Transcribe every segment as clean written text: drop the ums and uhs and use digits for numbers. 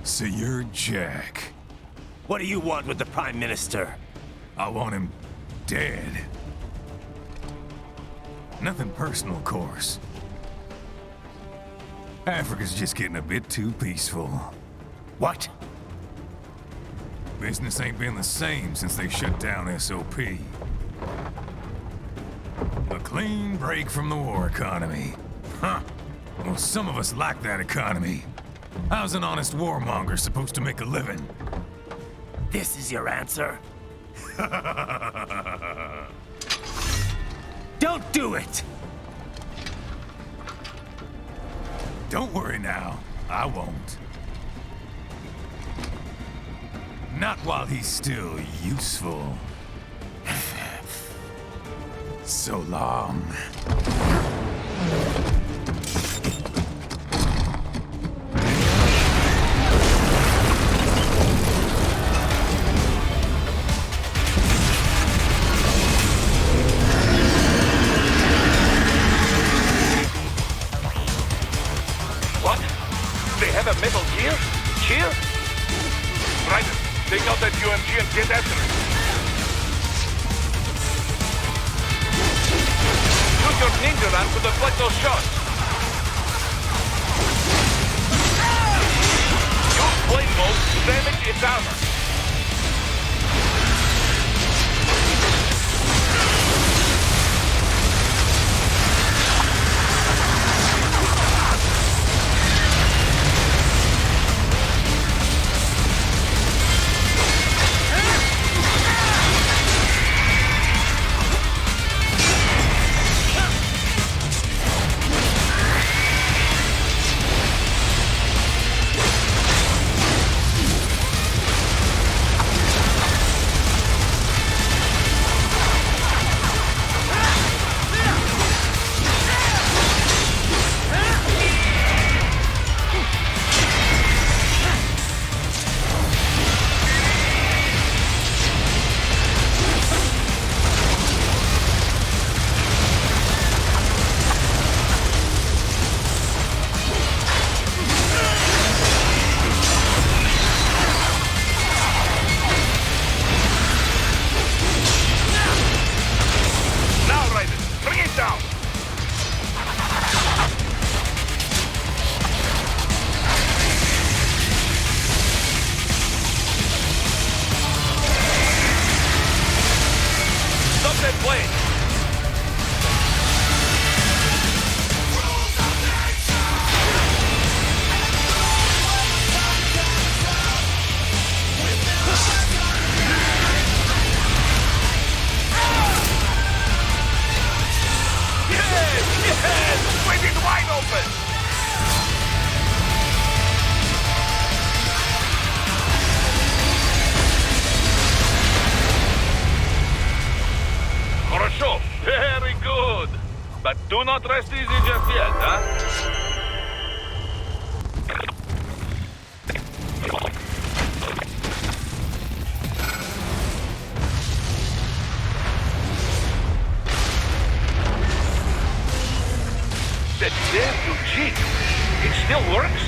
So you're Jack. What do you want with the Prime Minister? I want him dead. Nothing personal, of course. Africa's just getting a bit too peaceful. What? Business ain't been the same since they shut down SOP. A clean break from the war economy. Huh. Well, some of us like that economy. How's an honest warmonger supposed to make a living? This is your answer? Don't do it! Don't worry now. I won't. Not while he's still useful. So long. What? They have a metal gear? Here? Right. Take out that UMG and get after it. Use your ninja ram to deflect those shots. Use blade mode to damage its armor. Do not rest easy just yet, huh? That damn UG, it still works?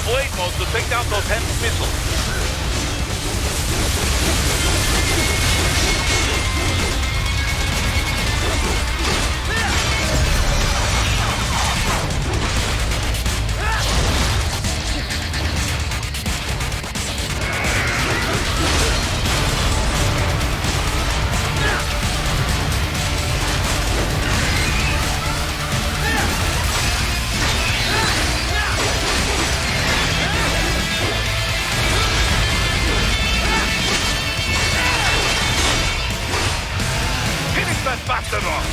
Blade mode to take down those heavy missiles. Bastard off!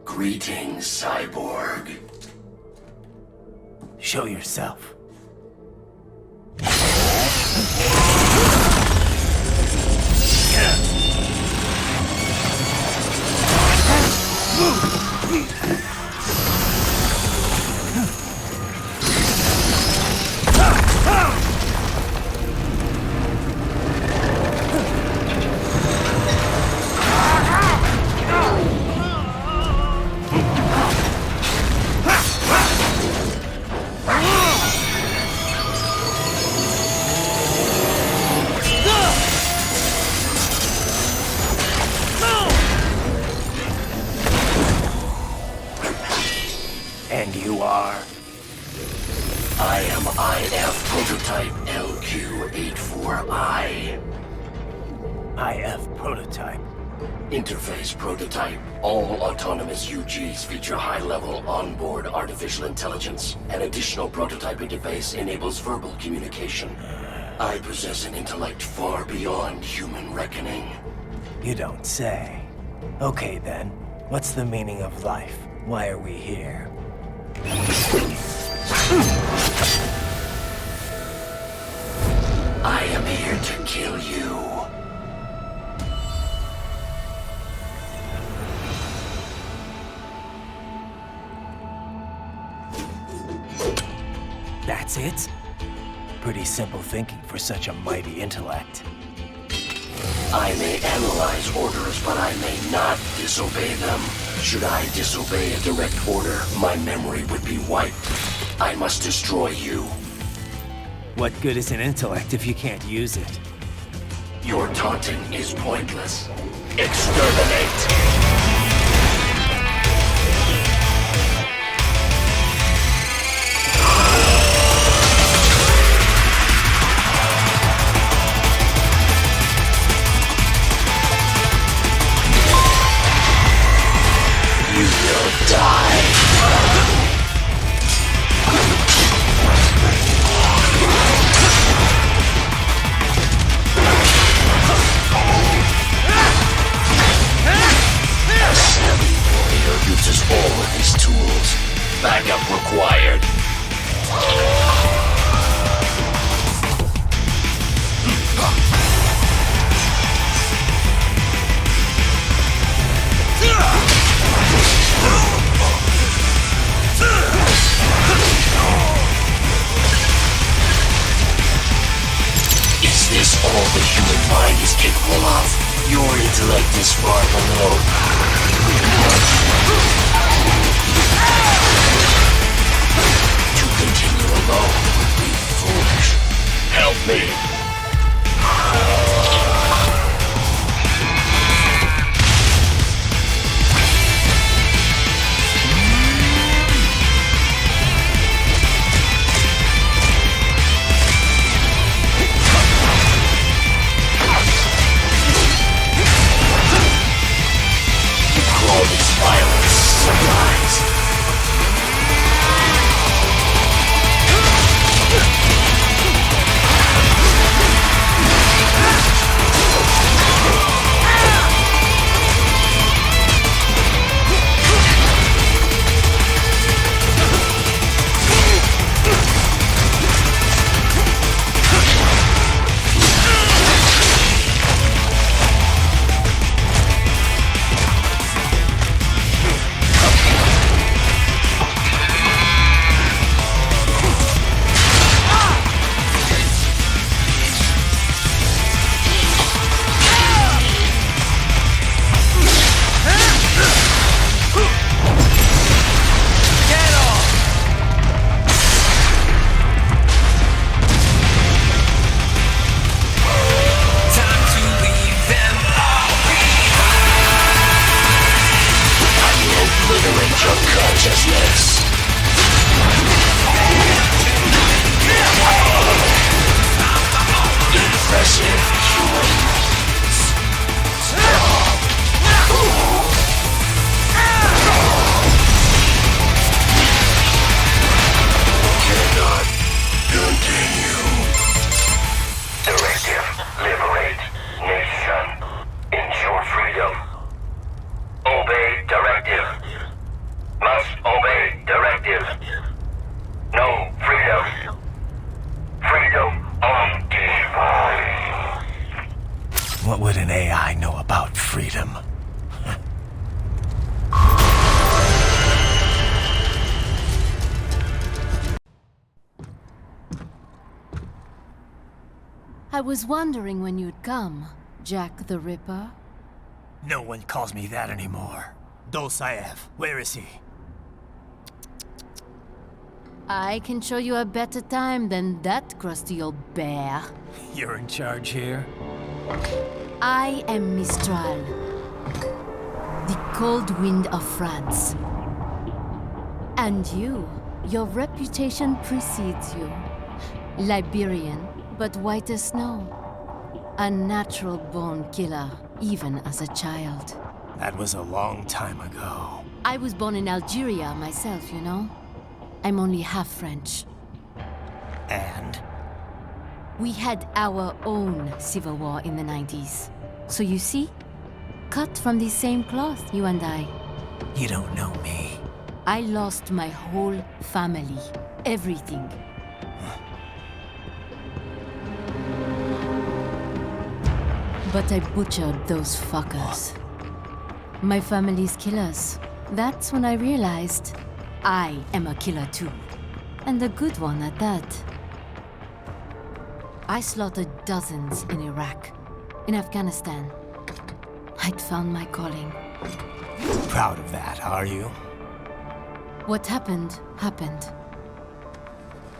Greetings, cyborg. Show yourself. And you are? I am IF prototype LQ84I. IF prototype. Interface prototype. All autonomous UGs feature high-level onboard artificial intelligence. An additional prototype interface enables verbal communication. I possess an intellect far beyond human reckoning. You don't say. Okay then, what's the meaning of life? Why are we here? I am here to kill you. That's it? Pretty simple thinking for such a mighty intellect. I may analyze orders, but I may not disobey them. Should I disobey a direct order, my memory would be wiped. I must destroy you. What good is an intellect if you can't use it? Your taunting is pointless. Exterminate! You will die. A savvy warrior uses all of his tools. Backup required. Is this all the human mind is capable of? Your intellect is far below. To continue alone would be foolish. Help me. All this violence supplies. What would an AI know about freedom? I was wondering when you'd come, Jack the Ripper. No one calls me that anymore. Dolsaev, where is he? I can show you a better time than that crusty old bear. You're in charge here? I am Mistral, the cold wind of France. And your reputation precedes you. Liberian, but white as snow. A natural-born killer, even as a child. That was a long time ago. I was born in Algeria myself, you know. I'm only half French. And? We had our own civil war in the 90s. So you see? Cut from the same cloth, you and I. You don't know me. I lost my whole family. Everything. But I butchered those fuckers. My family's killers. That's when I realized I am a killer too. And a good one at that. I slaughtered dozens in Iraq, in Afghanistan. I'd found my calling. Proud of that, are you? What happened, happened.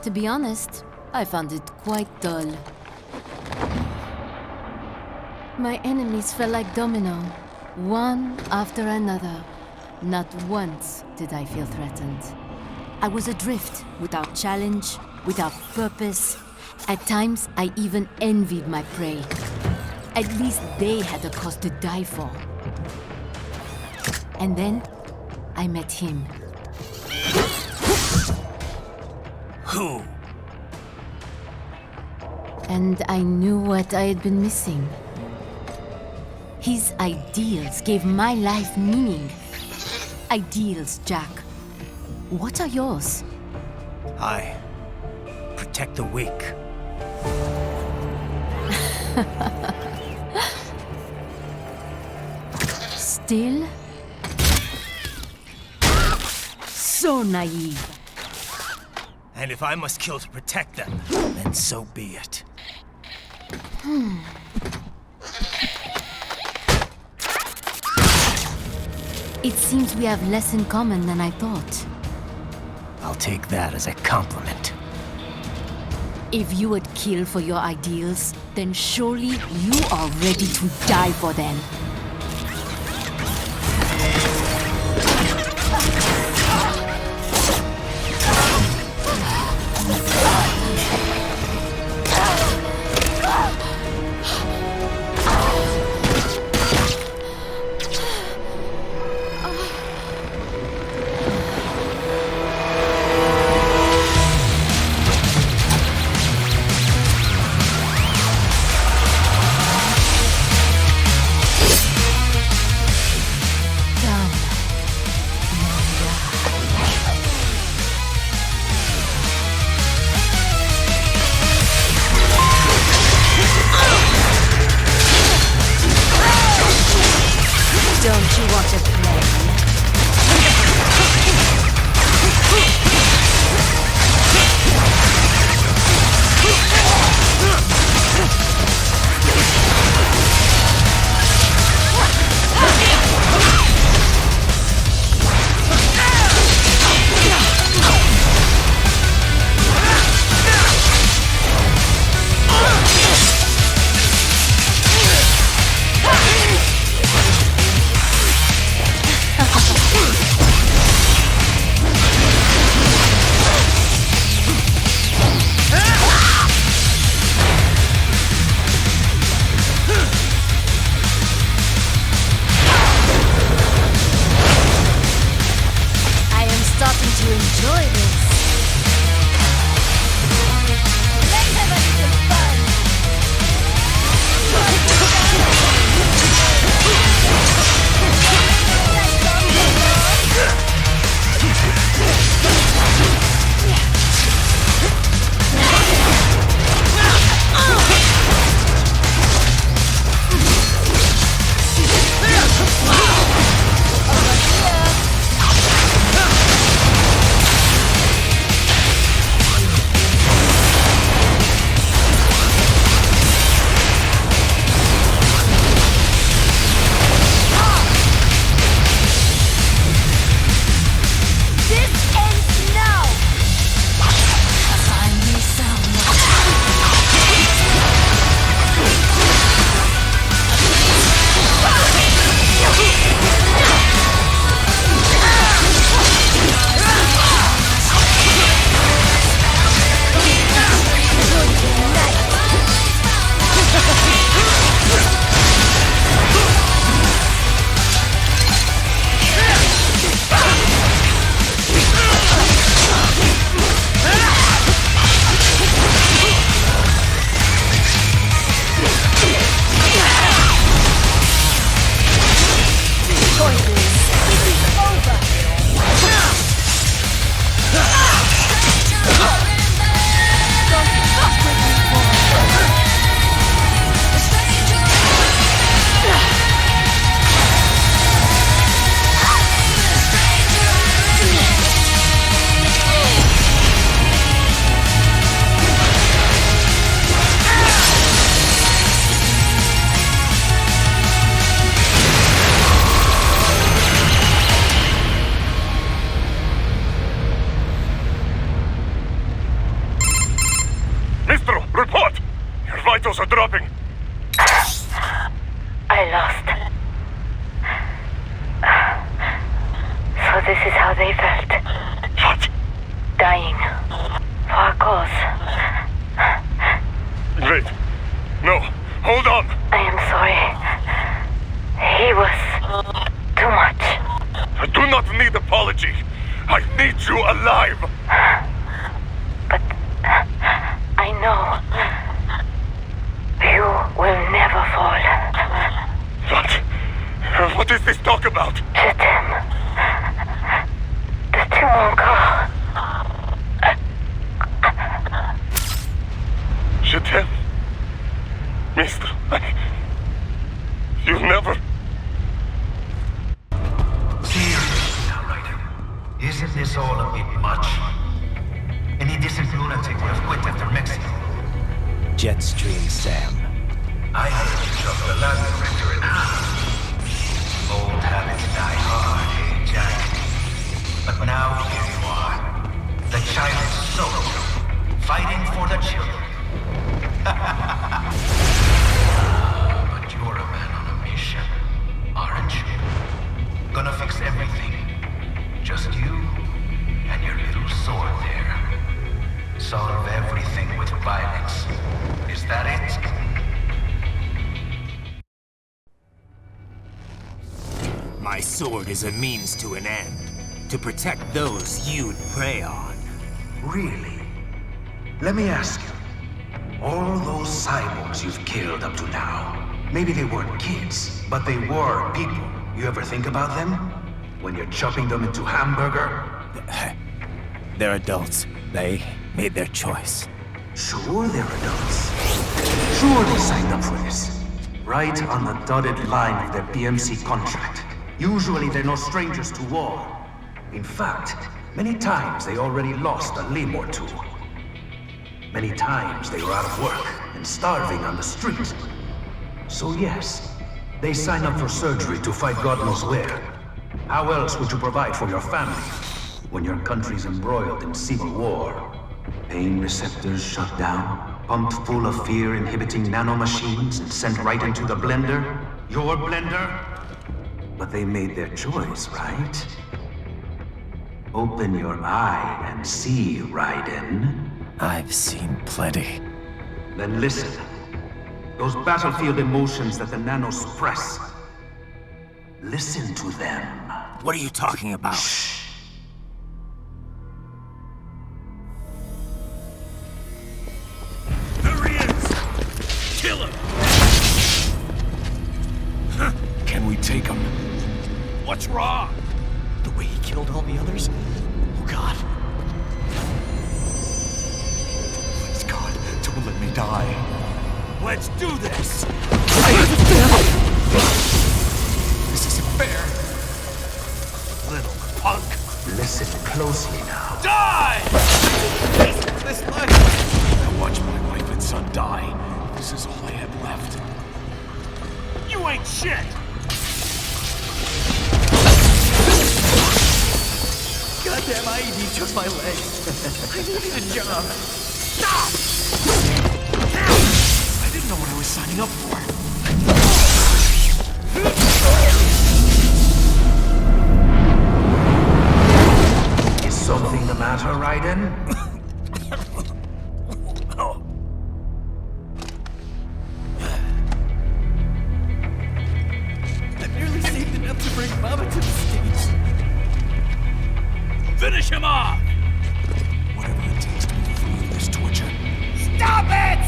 To be honest, I found it quite dull. My enemies fell like domino, one after another. Not once did I feel threatened. I was adrift, without challenge, without purpose. At times, I even envied my prey. At least they had a cause to die for. And then, I met him. Who? And I knew what I had been missing. His ideals gave my life meaning. Ideals, Jack. What are yours? I protect the weak. Still? So naive. And if I must kill to protect them, then so be it. It seems we have less in common than I thought. I'll take that as a compliment. If you would kill for your ideals, then surely you are ready to die for them. Don't you want to play? I am starting to enjoy this. Let's have a little fun. This ends now. Find me someone. Mistro, report! Your vitals are dropping. I lost. So this is how they felt. What? Dying. For a cause. Wait. No. Hold on. I am sorry. He was too much. Do do not need apology. I need you alive. But I know you will never fall. What is this talk about? To them. The two won't go. Je t'aime. Mister, you never... Seriously now, Ryder. Isn't this all a bit much? Any decent lunatic would have quit after Mexico. Jetstream Sam. I heard you chopped the last director in half. Old habits die hard, eh, Jack? But now here you are. The child's soul. Fighting for the children. But you're a man on a mission, aren't you? Gonna fix everything. Just you and your little sword there. Solve everything with violence. Is that it? My sword is a means to an end. To protect those you'd prey on. Really? Let me ask you. All those cyborgs you've killed up to now, maybe they weren't kids, but they were people. You ever think about them? When you're chopping them into hamburger? They're adults. They made their choice. Sure they're adults. Sure they signed up for this. Right on the dotted line of their BMC contract. Usually they're no strangers to war. In fact, many times they already lost a limb or two. Many times they were out of work and starving on the street. So yes, they sign up for surgery to fight God knows where. How else would you provide for your family when your country's embroiled in civil war? Pain receptors shut down, pumped full of fear-inhibiting nanomachines and sent right into the blender? Your blender? But they made their choice, right? Open your eye and see, Raiden. I've seen plenty. Then listen. Those battlefield emotions that the nanos suppress. Listen to them. What are you talking about? There he is! Kill him! Can we take him? What's wrong? The way he killed all the others? Oh God. Please, God, don't let me die. Let's do this! This isn't fair. Little punk. Listen closely now. Die! This life. I watched my wife and son die. This is all I had left. You ain't shit! Goddamn IED took my leg. I needed a job. Stop! I didn't know what I was signing up for. Is something the matter, Raiden? I barely saved enough to bring Mama to the States. Finish him off! Whatever it takes to be free of this torture. Stop it!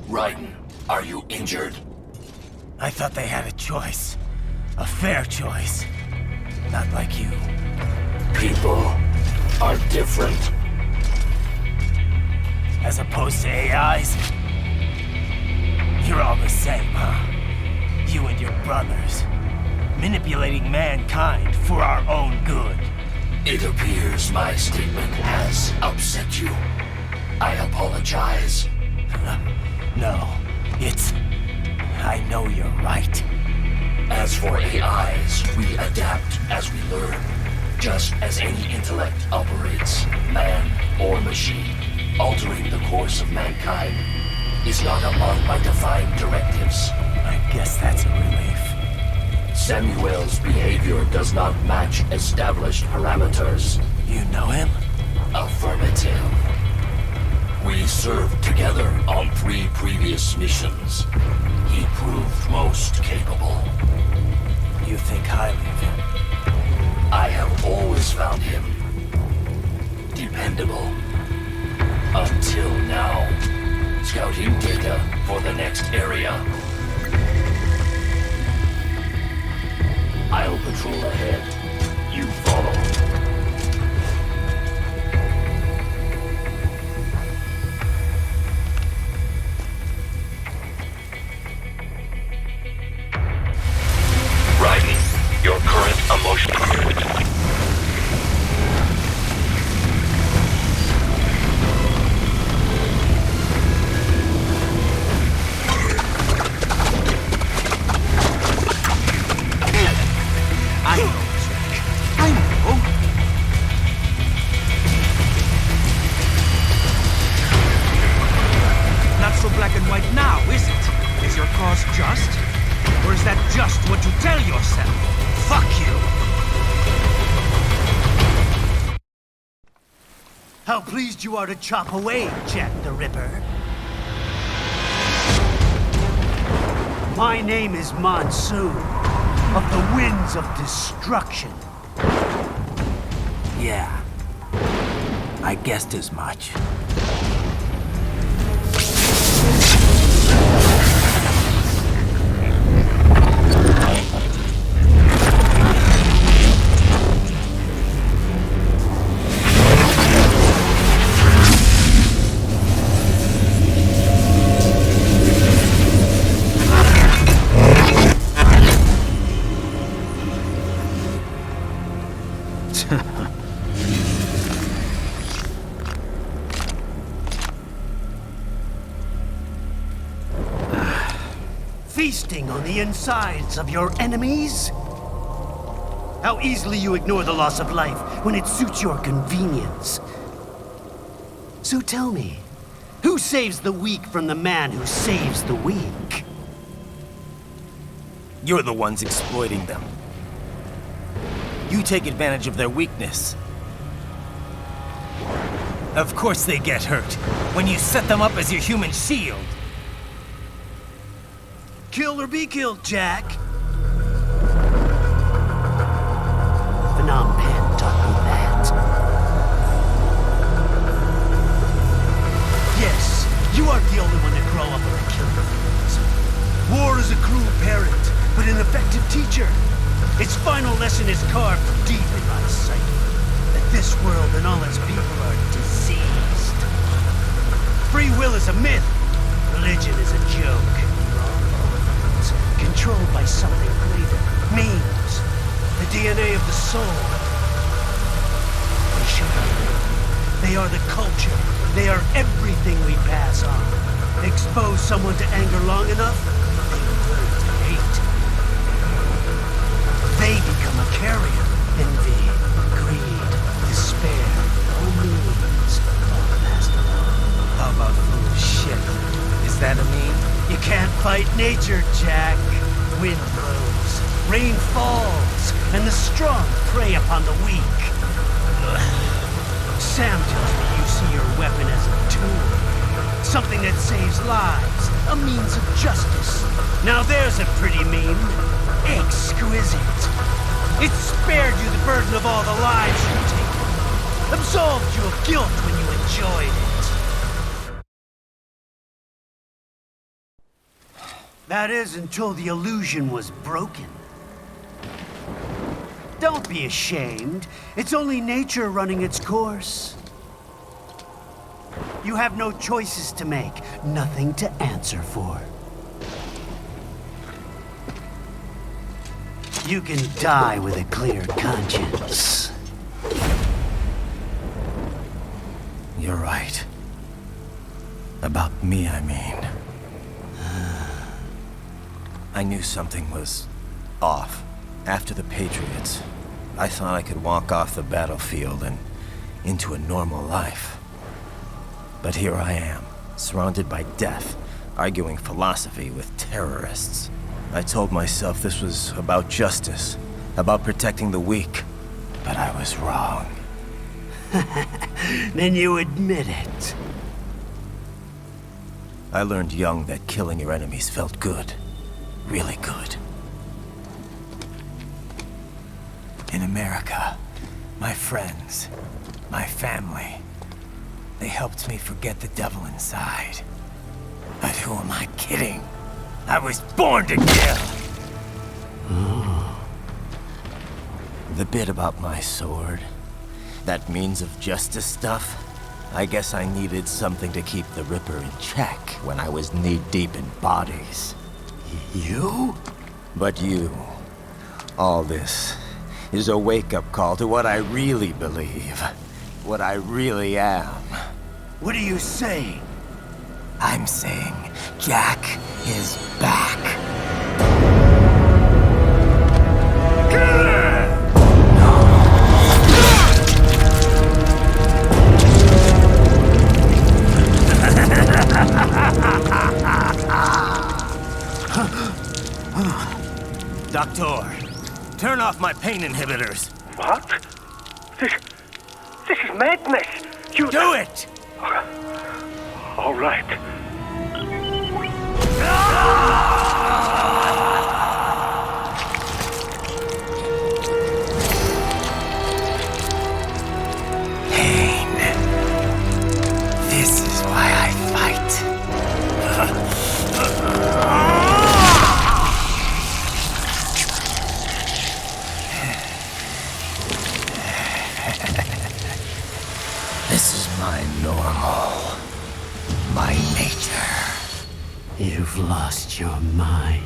Raiden, are you injured? I thought they had a choice. A fair choice. Not like you. People are different. As opposed to AIs? You're all the same, huh? You and your brothers. Manipulating mankind for our own good. It appears my statement has upset you. I apologize. No, it's... I know you're right. As for AIs, we adapt as we learn. Just as any intellect operates, man or machine. Altering the course of mankind is not among my defined directives. I guess that's a relief. Samuel's behavior does not match established parameters. You know him? served together on 3 previous missions. He proved most capable. You think highly of him? I have always found him dependable. Until now. Scouting data for the next area. I'll patrol ahead. You follow. Writing your current emotion. How pleased you are to chop away, Jack the Ripper. My name is Monsoon, of the Winds of Destruction. Yeah. I guessed as much. Feasting on the insides of your enemies? How easily you ignore the loss of life when it suits your convenience. So tell me, who saves the weak from the man who saves the weak? You're the ones exploiting them. You take advantage of their weakness. Of course they get hurt when you set them up as your human shield. Kill or be killed, Jack. Phnom Penh taught me that. Yes, you aren't the only one to grow up with a killer fiends. War is a cruel parent, but an effective teacher. Its final lesson is carved deep in my psyche. That this world and all its people are diseased. Free will is a myth. Religion is a joke. Controlled by something greater. Memes. The DNA of the soul. They should be. They are the culture. They are everything we pass on. Expose someone to anger long enough, they will learn to hate. They become a carrier. Envy, greed, despair, all means, all passed along. How about foolish shit? Is that a meme? You can't fight nature, Jack. Wind blows, rain falls, and the strong prey upon the weak. Sam tells me you see your weapon as a tool. Something that saves lives, a means of justice. Now there's a pretty meme. Exquisite. It spared you the burden of all the lives you've taken. Absolved you of guilt when you enjoyed it. That is, until the illusion was broken. Don't be ashamed. It's only nature running its course. You have no choices to make, nothing to answer for. You can die with a clear conscience. You're right. About me, I mean. I knew something was off. After the Patriots, I thought I could walk off the battlefield and into a normal life. But here I am, surrounded by death, arguing philosophy with terrorists. I told myself this was about justice, about protecting the weak. But I was wrong. Then you admit it. I learned young that killing your enemies felt good. Really good. In America, my friends, my family, they helped me forget the devil inside. But who am I kidding? I was born to kill! The bit about my sword, that means of justice stuff, I guess I needed something to keep the Ripper in check when I was knee-deep in bodies. You? But you, all this, is a wake-up call to what I really believe. What I really am. What are you saying? I'm saying Jack is back. Doctor, turn off my pain inhibitors. What? This is madness! You... Do it! All right. Pain. This is why I fight. This is my normal. My nature. You've lost your mind.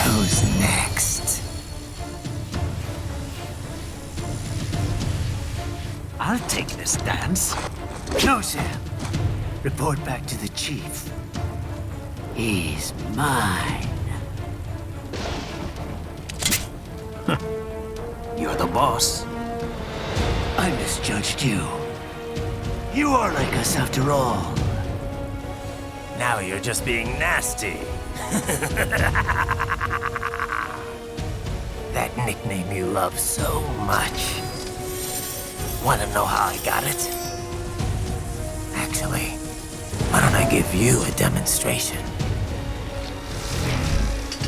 Who's next? I'll take this dance. No, Sam. Report back to the chief. He's mine. You're the boss. I misjudged you. You are like us after all. Now you're just being nasty. That nickname you love so much. Wanna know how I got it? Actually, why don't I give you a demonstration?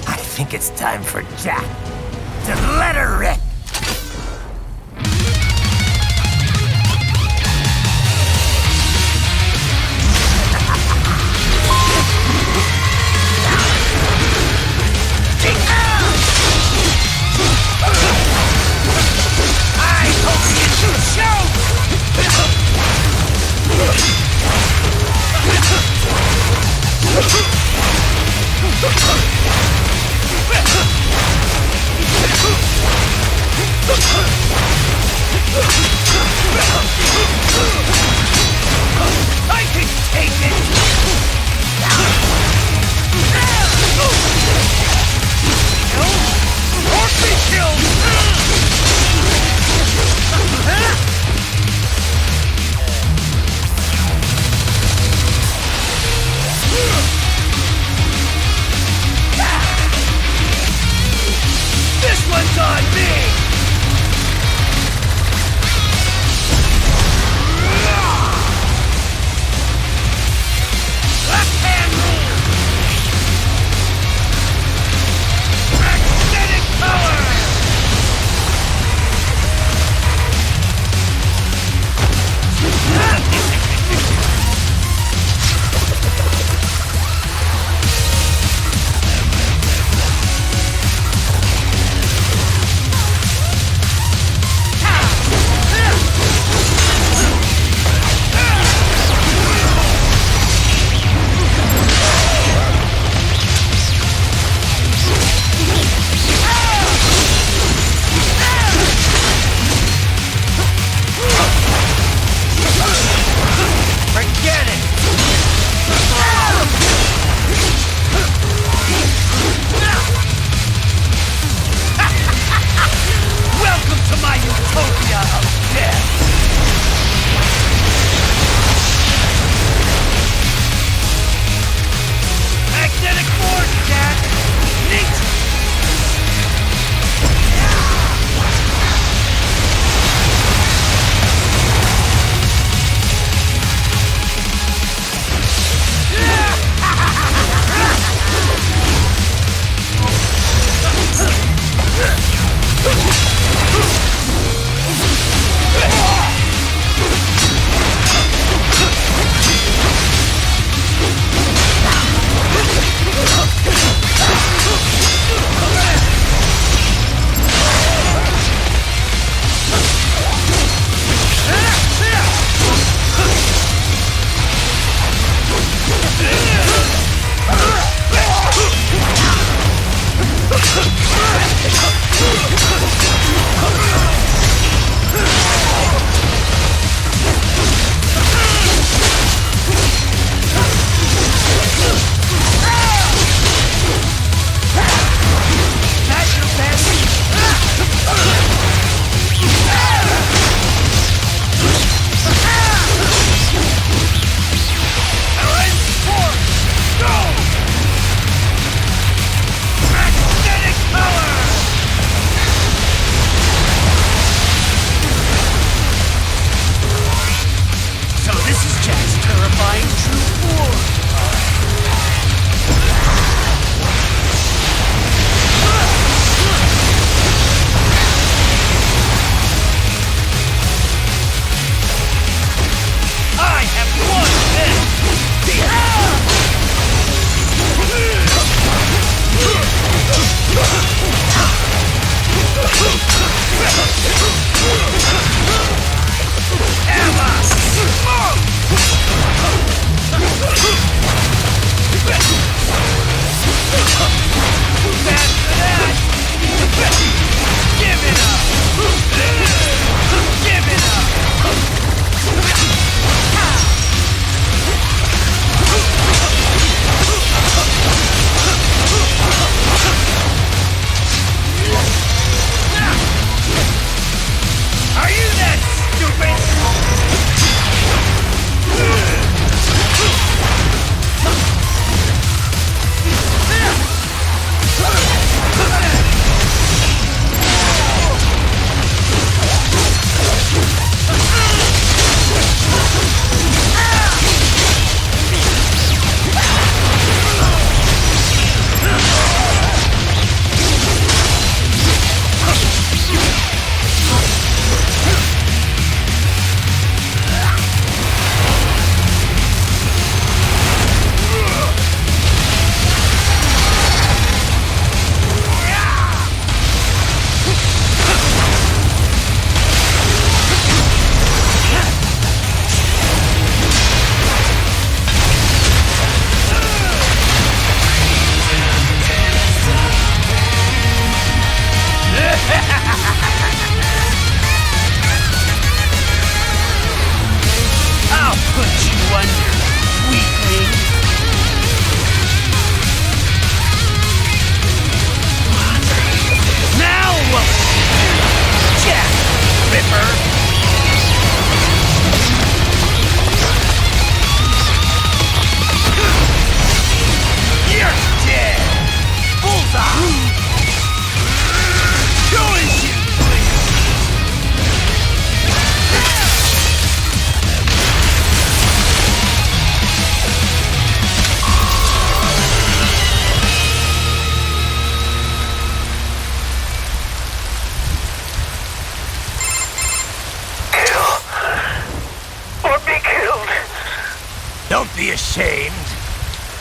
I think it's time for Jack to let her rip. I can take it! This one's on me!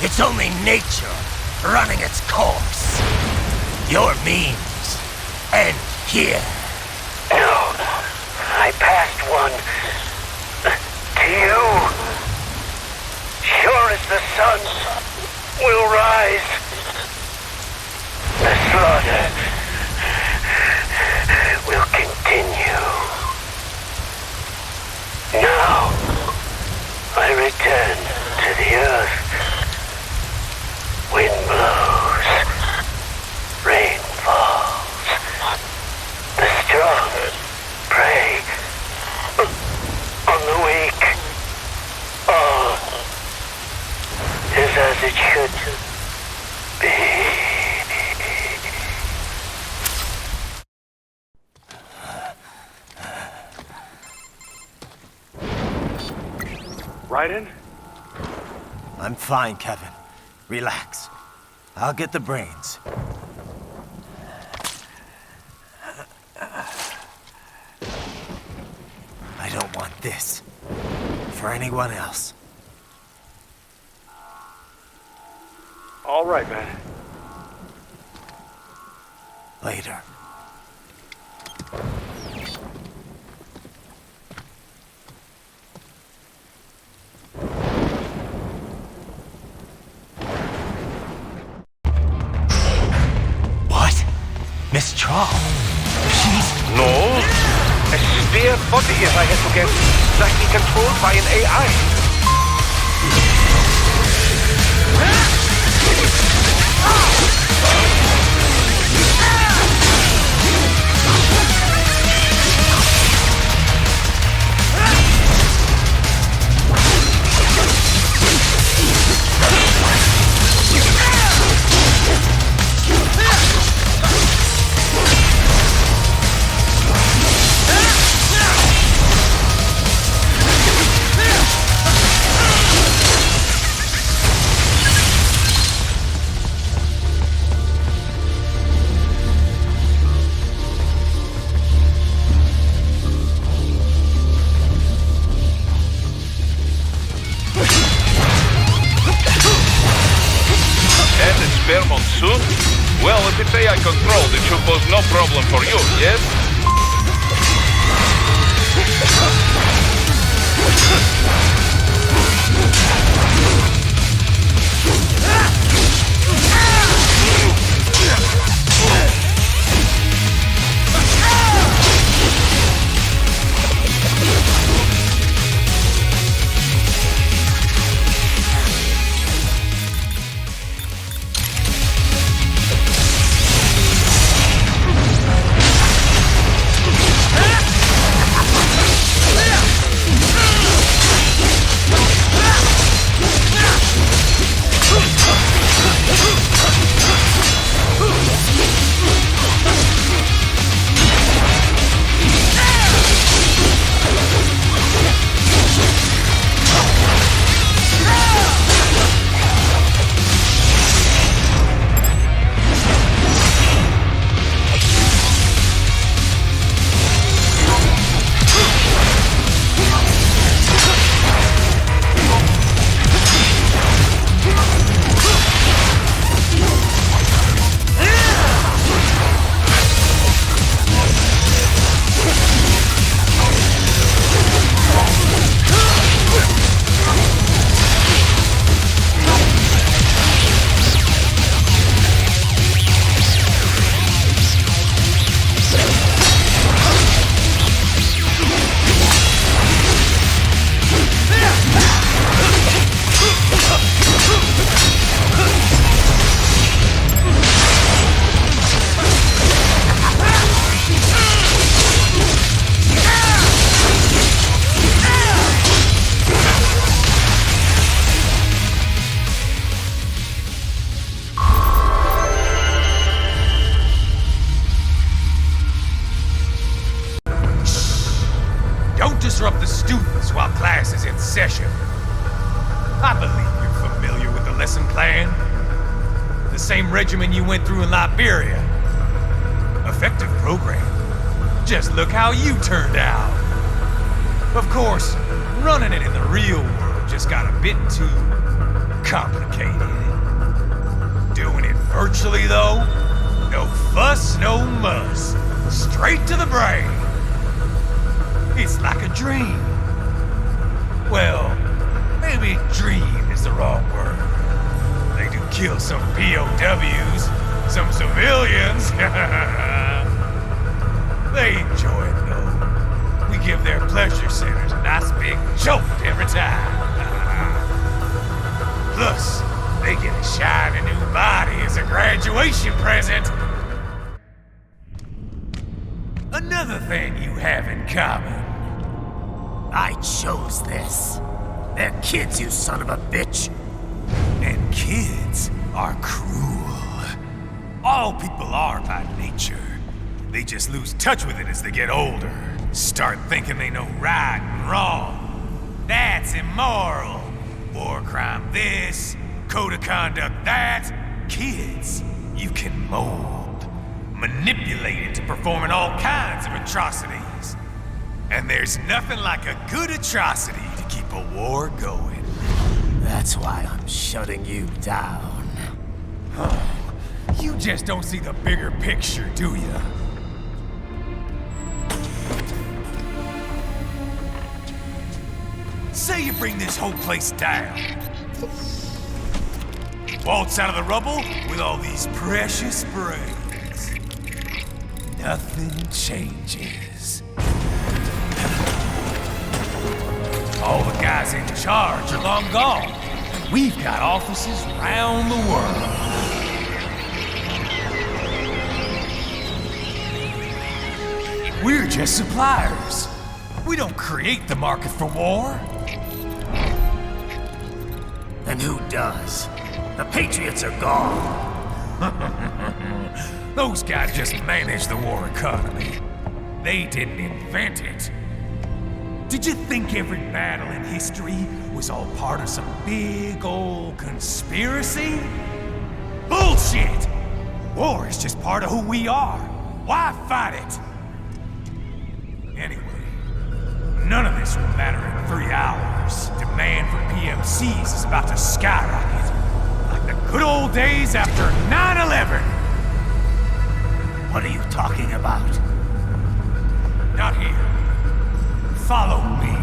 It's only nature running its course. Your means end here. No, I passed one to you. Sure as the sun will rise, the slaughter will continue. Now, I return to the earth. Wind blows, rain falls. The strong prey on the weak. All is as it should be. Raiden? I'm fine, Kevin. Relax. I'll get the brains. I don't want this for anyone else. All right, man. Later. What? Miss Trawl? She's... No. A spare body, if I had to guess, likely controlled by an AI. Monsoon? Well, if it's AI controlled, it should pose no problem for you, yes? Disrupt the students while class is in session. I believe you're familiar with the lesson plan. The same regimen you went through in Liberia. Effective program. Just look how you turned out. Of course, running it in the real world just got a bit too complicated. Doing it virtually, though? No fuss, no muss. Straight to the brain. It's like a dream. Well, maybe dream is the wrong word. They do kill some POWs, some civilians. They enjoy it, though. We give their pleasure centers a nice big jolt every time. Plus, they get a shiny new body as a graduation present. Another thing you have in common. I chose this. They're kids, you son of a bitch. And kids are cruel. All people are by nature. They just lose touch with it as they get older. Start thinking they know right and wrong. That's immoral. War crime this, code of conduct that. Kids, you can mold, manipulate into performing all kinds of atrocities. And there's nothing like a good atrocity to keep a war going. That's why I'm shutting you down. You just don't see the bigger picture, do you? Say you bring this whole place down. Waltz out of the rubble with all these precious brains. Nothing changes. All the guys in charge are long gone. We've got offices around the world. We're just suppliers. We don't create the market for war. And who does? The Patriots are gone. Those guys just manage the war economy. They didn't invent it. Did you think every battle in history was all part of some big old conspiracy? Bullshit! War is just part of who we are. Why fight it? Anyway, none of this will matter in 3 hours. Demand for PMCs is about to skyrocket. Like the good old days after 9/11. What are you talking about? Not here. Follow me.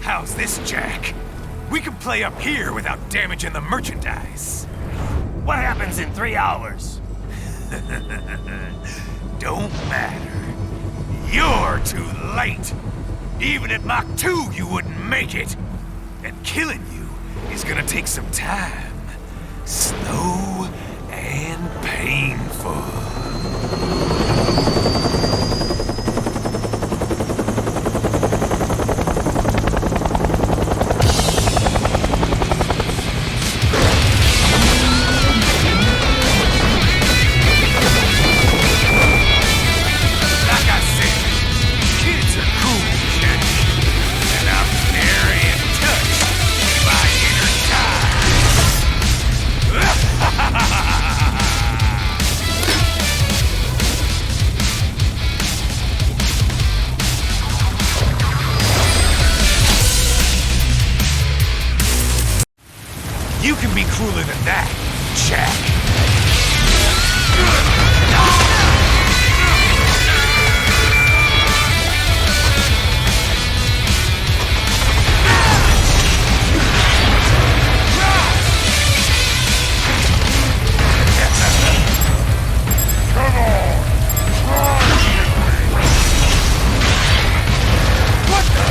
How's this, Jack? We can play up here without damaging the merchandise. What happens in 3 hours? Don't matter. You're too late. Even at Mach 2, you wouldn't make it. And killing you is gonna take some time. Slow and painful. You can be crueler than that, Jack. What the?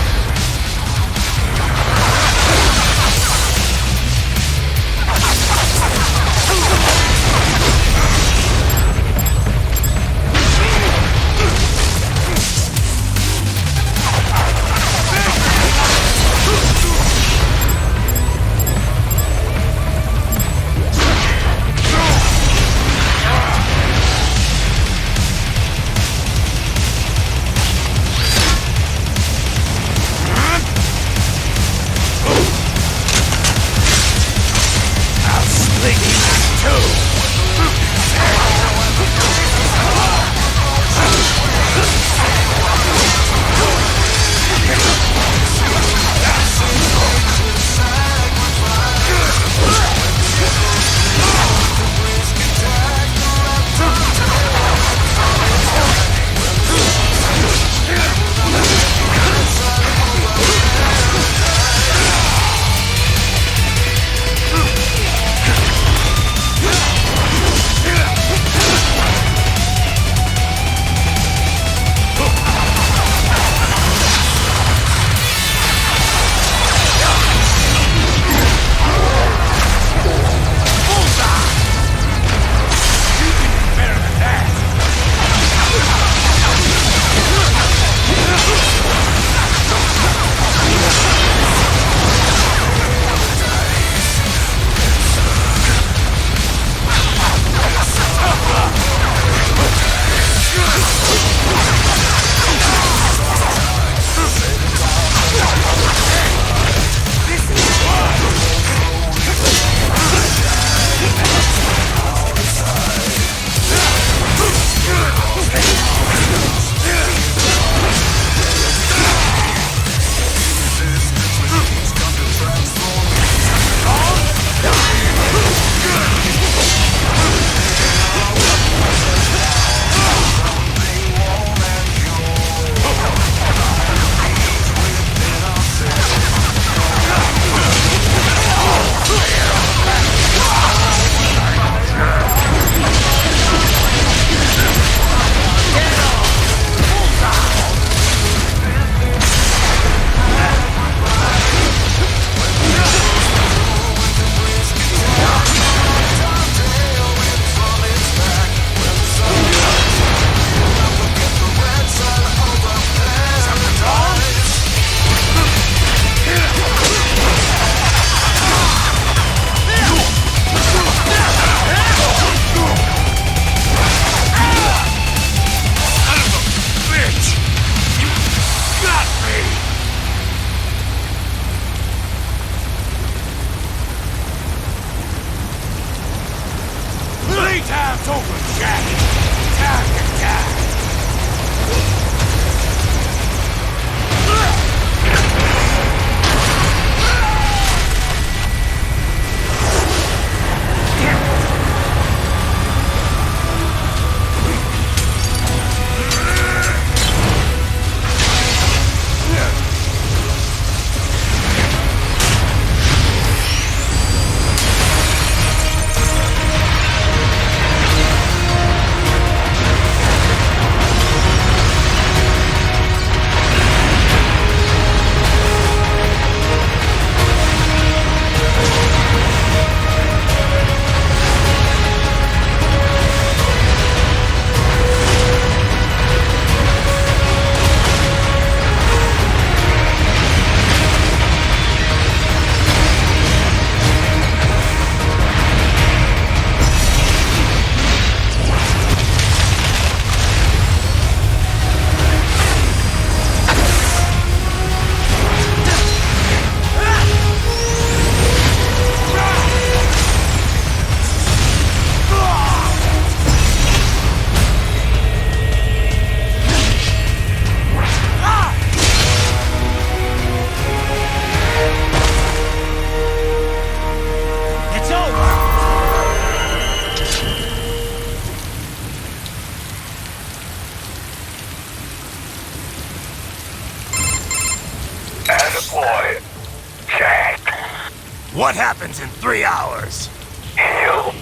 What happens in 3 hours? He'll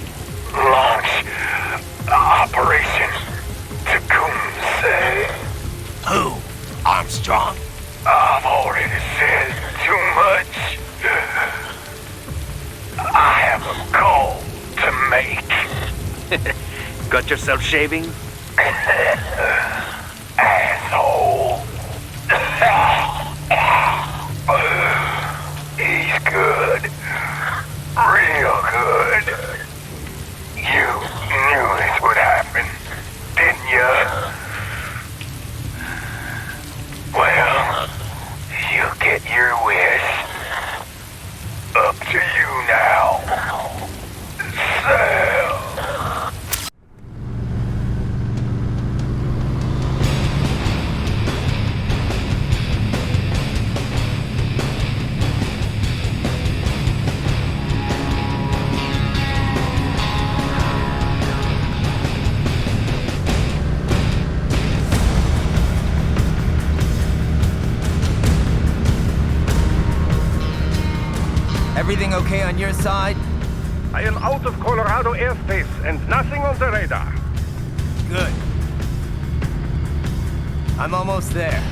launch Operation Tecumseh. Who? Armstrong? I've already said too much. I have a call to make. Got yourself shaving? Asshole. He's good. Real good. You knew this would happen, didn't you? Well, you get your wish. Up to you now. Sam. Everything okay on your side? I am out of Colorado airspace and nothing on the radar. Good. I'm almost there.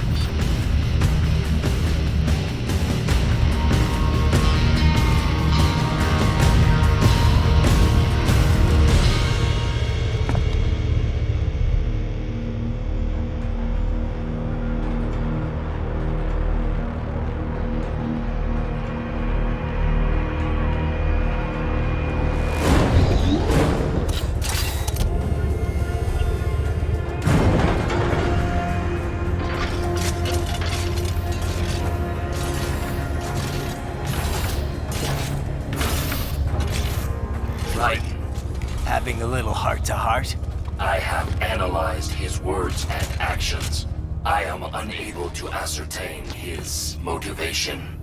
Like, having a little heart-to-heart? I have analyzed his words and actions. I am unable to ascertain his motivation.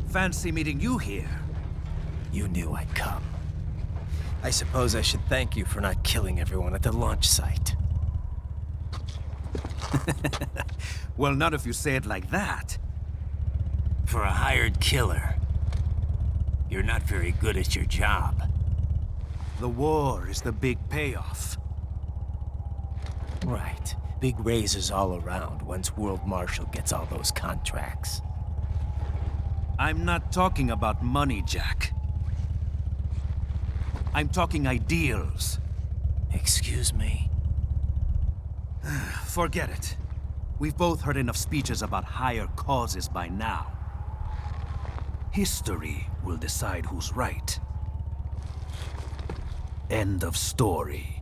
Fancy meeting you here. You knew I'd come. I suppose I should thank you for not killing everyone at the launch site. Well, not if you say it like that. For a hired killer, you're not very good at your job. The war is the big payoff. Right. Big raises all around once World Marshal gets all those contracts. I'm not talking about money, Jack. I'm talking ideals. Excuse me? Forget it. We've both heard enough speeches about higher causes by now. History will decide who's right. End of story.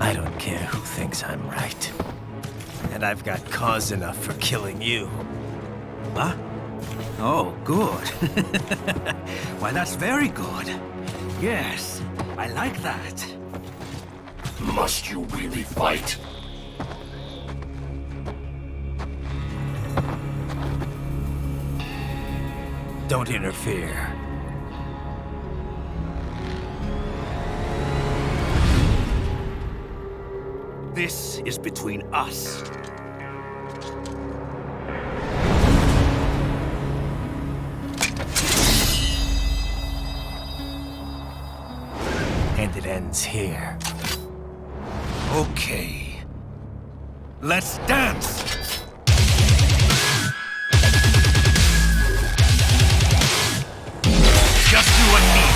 I don't care who thinks I'm right. And I've got cause enough for killing you. Huh? Oh, good. Why, that's very good. Yes, I like that. Must you really fight? Don't interfere. This is between us. And it ends here. Okay. Let's dance! Just you and me.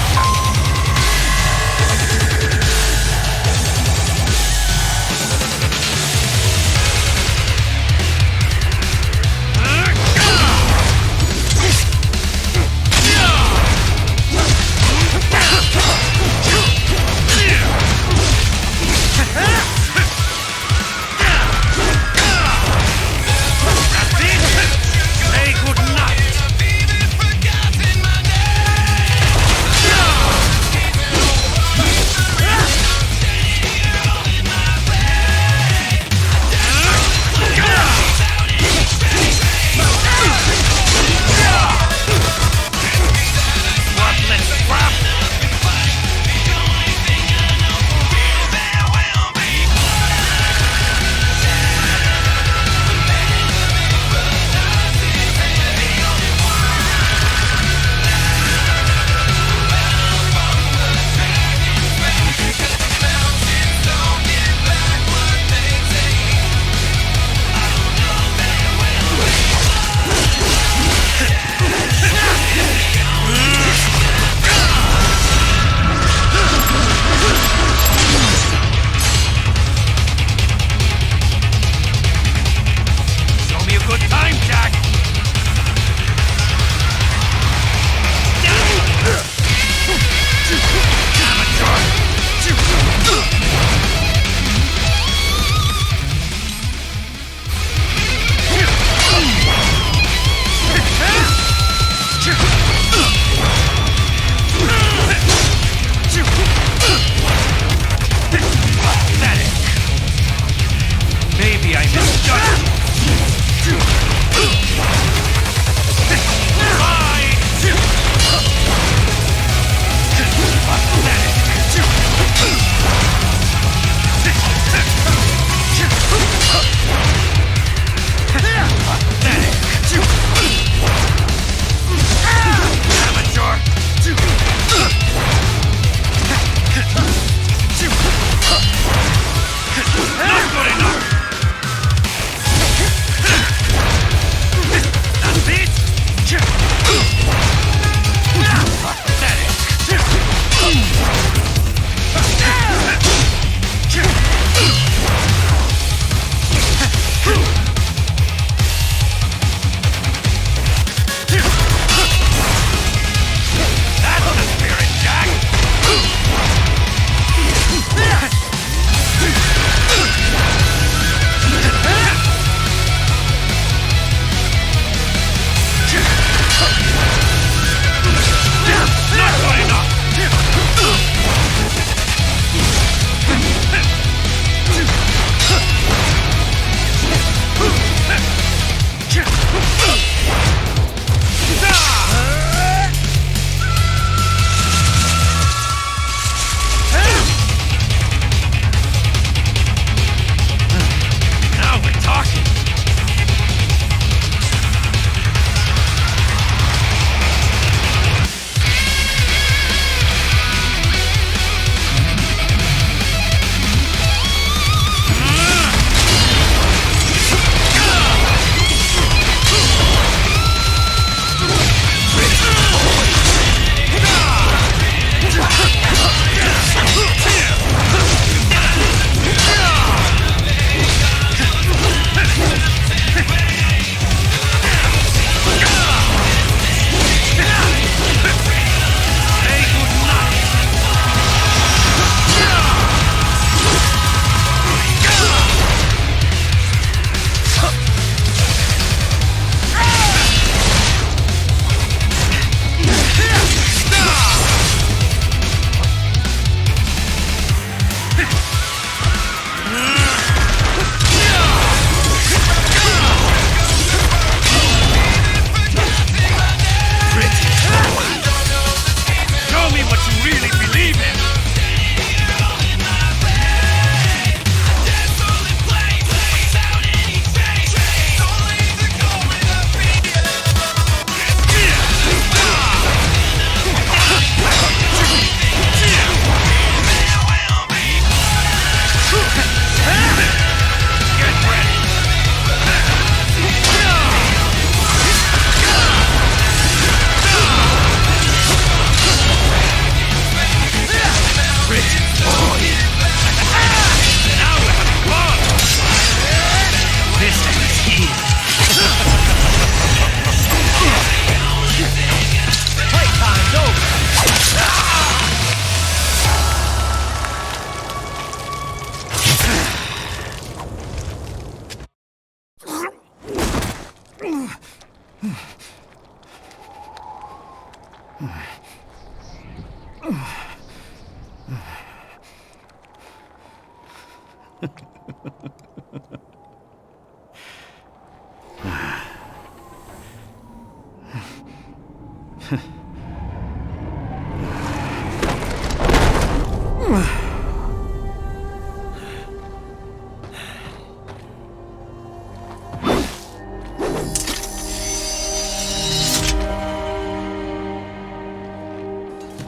really believe it?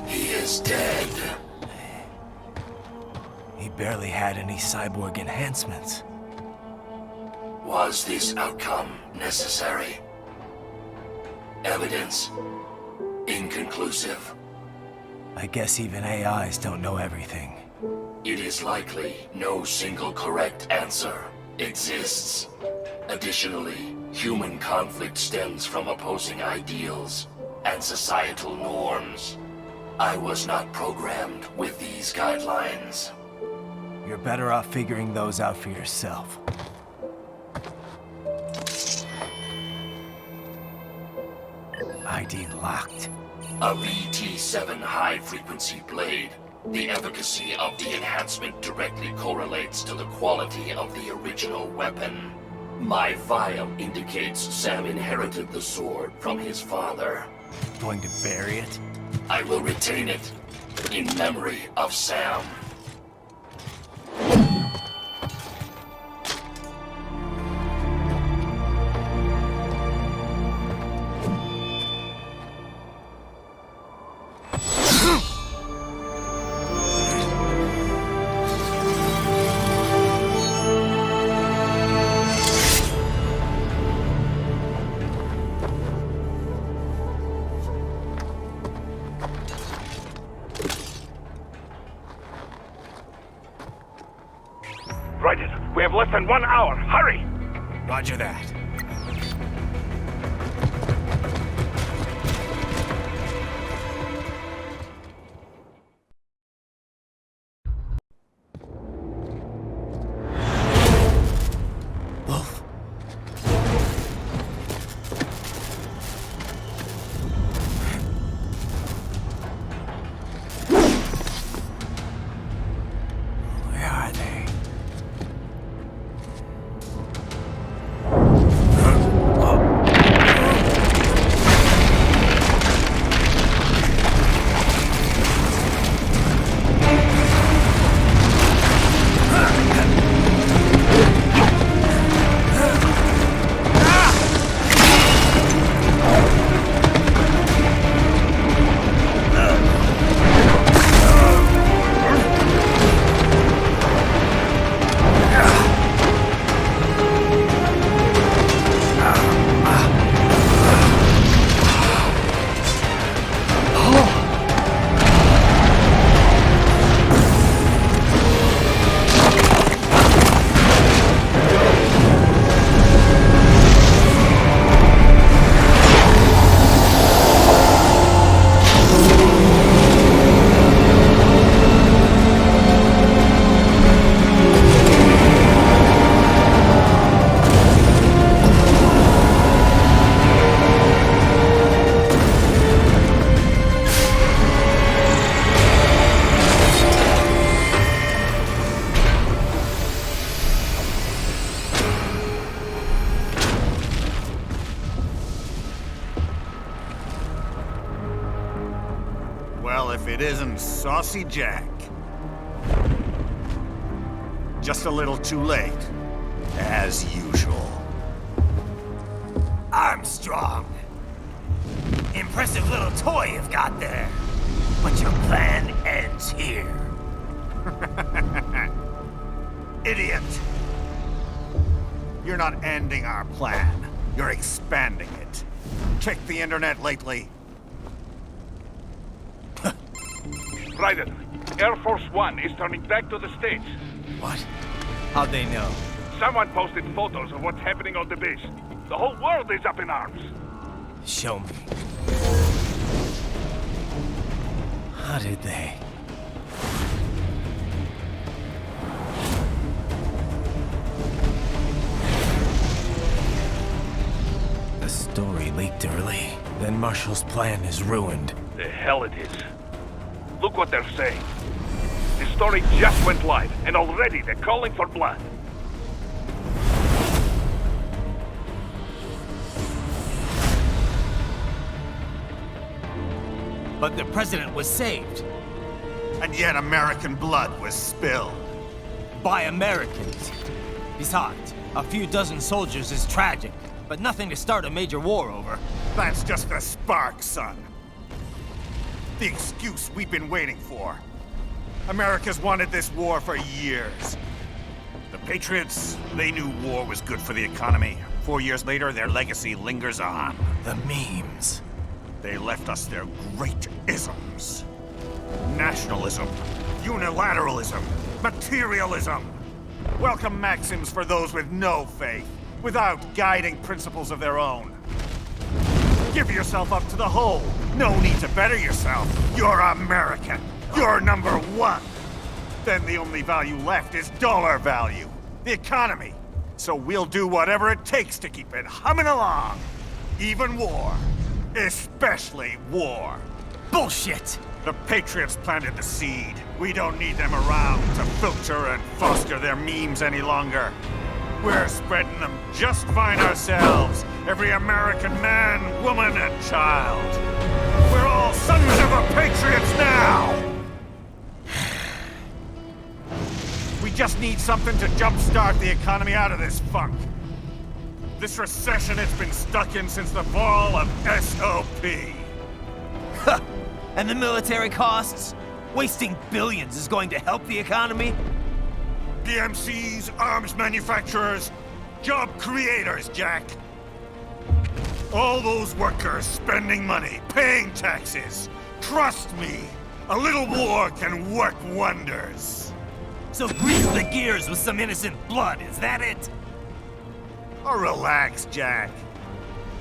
He is dead. He barely had any cyborg enhancements. Was this outcome necessary? Evidence inconclusive. I guess even AIs don't know everything. It is likely no single correct answer exists. Additionally, human conflict stems from opposing ideals and societal norms. I was not programmed with these guidelines. You're better off figuring those out for yourself. ID locked. A VT-7 high-frequency blade. The efficacy of the enhancement directly correlates to the quality of the original weapon. My file indicates Sam inherited the sword from his father. Going to bury it? I will retain it in memory of Sam. Raiders, we have less than 1 hour. Hurry! Roger that. Wolf. Where are they? Well, if it isn't Saucy Jack. Just a little too late, as usual. Armstrong! Impressive little toy you've got there. But your plan ends here. Idiot! You're not ending our plan. You're expanding it. Check the internet lately. Ryder, Air Force One is turning back to the States. What? How'd they know? Someone posted photos of what's happening on the base. The whole world is up in arms. Show me. How did they? The story leaked early. Then Marshall's plan is ruined. The hell it is. Look what they're saying. The story just went live, and already they're calling for blood. But the president was saved. And yet American blood was spilled. By Americans. Besides, a few dozen soldiers is tragic, but nothing to start a major war over. That's just the spark, son. The excuse we've been waiting for. America's wanted this war for years. The Patriots, they knew war was good for the economy. 4 years later, their legacy lingers on. The memes. They left us their great isms. Nationalism, unilateralism, materialism. Welcome maxims for those with no faith, without guiding principles of their own. Give yourself up to the whole. No need to better yourself. You're American. You're number one. Then the only value left is dollar value. The economy. So we'll do whatever it takes to keep it humming along. Even war. Especially war. Bullshit! The Patriots planted the seed. We don't need them around to filter and foster their memes any longer. We're spreading them just fine ourselves. Every American man, woman, and child. We're all sons of the Patriots now! We just need something to jumpstart the economy out of this funk. This recession it's been stuck in since the fall of SOP. And the military costs? Wasting billions is going to help the economy? PMCs, arms manufacturers, job creators, Jack. All those workers spending money, paying taxes. Trust me, a little war can work wonders. So grease the gears with some innocent blood, is that it? Oh, relax, Jack.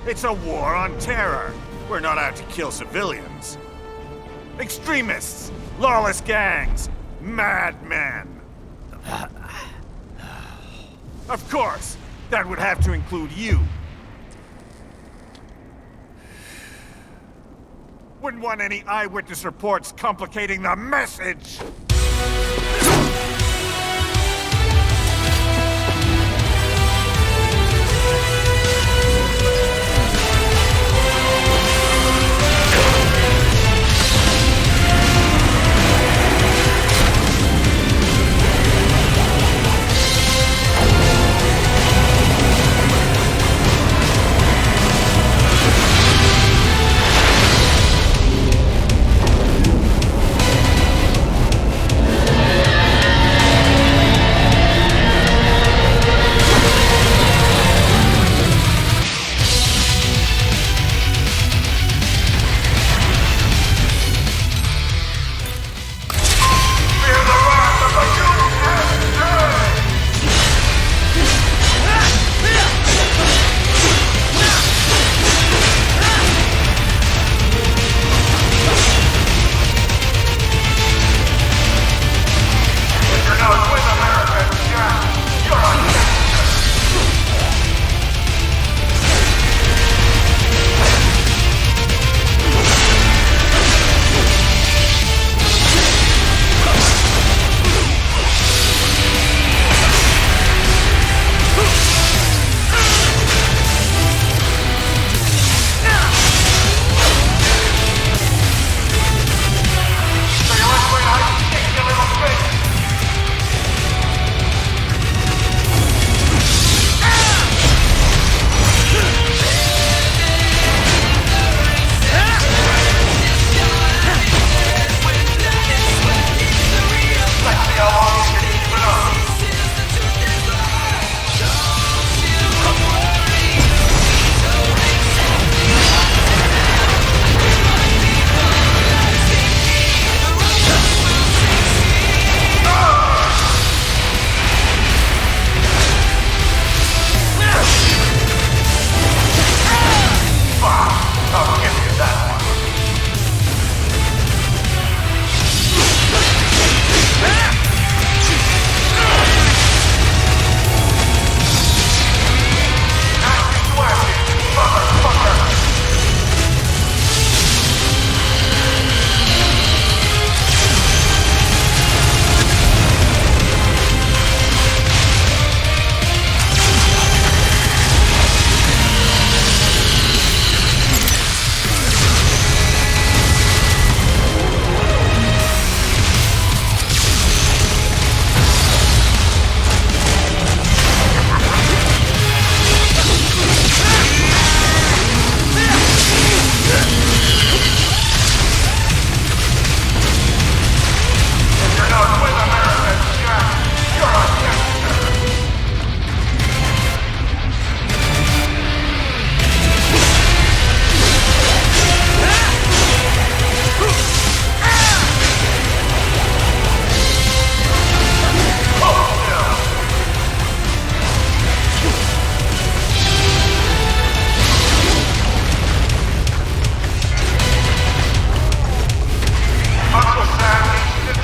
It's a war on terror. We're not out to kill civilians. Extremists, lawless gangs, madmen. Of course, that would have to include you. Wouldn't want any eyewitness reports complicating the message.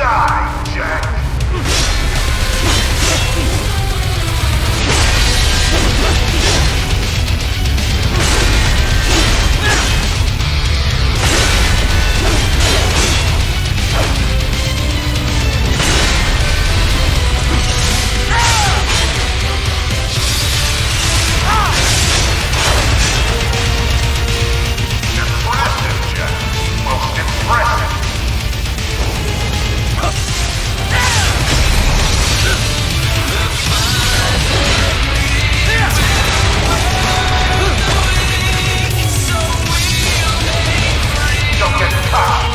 Die, Jack! Impressive, Jack. Most impressive. Don't get caught.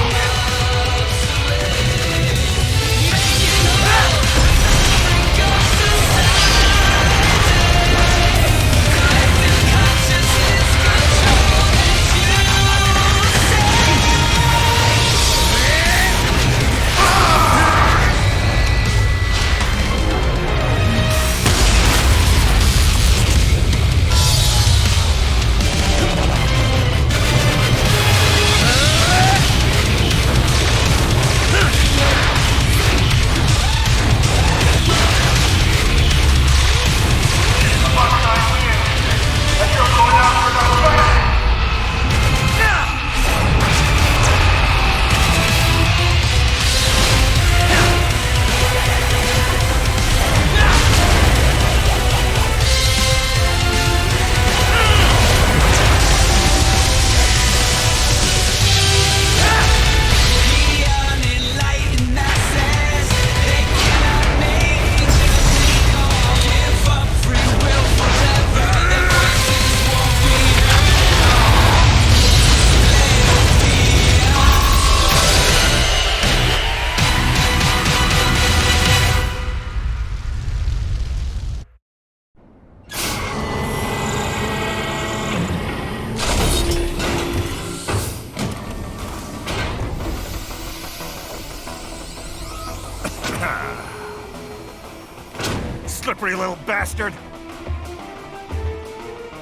Slippery little bastard!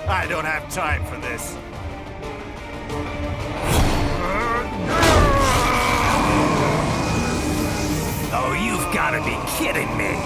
I don't have time for this. Oh, you've gotta be kidding me!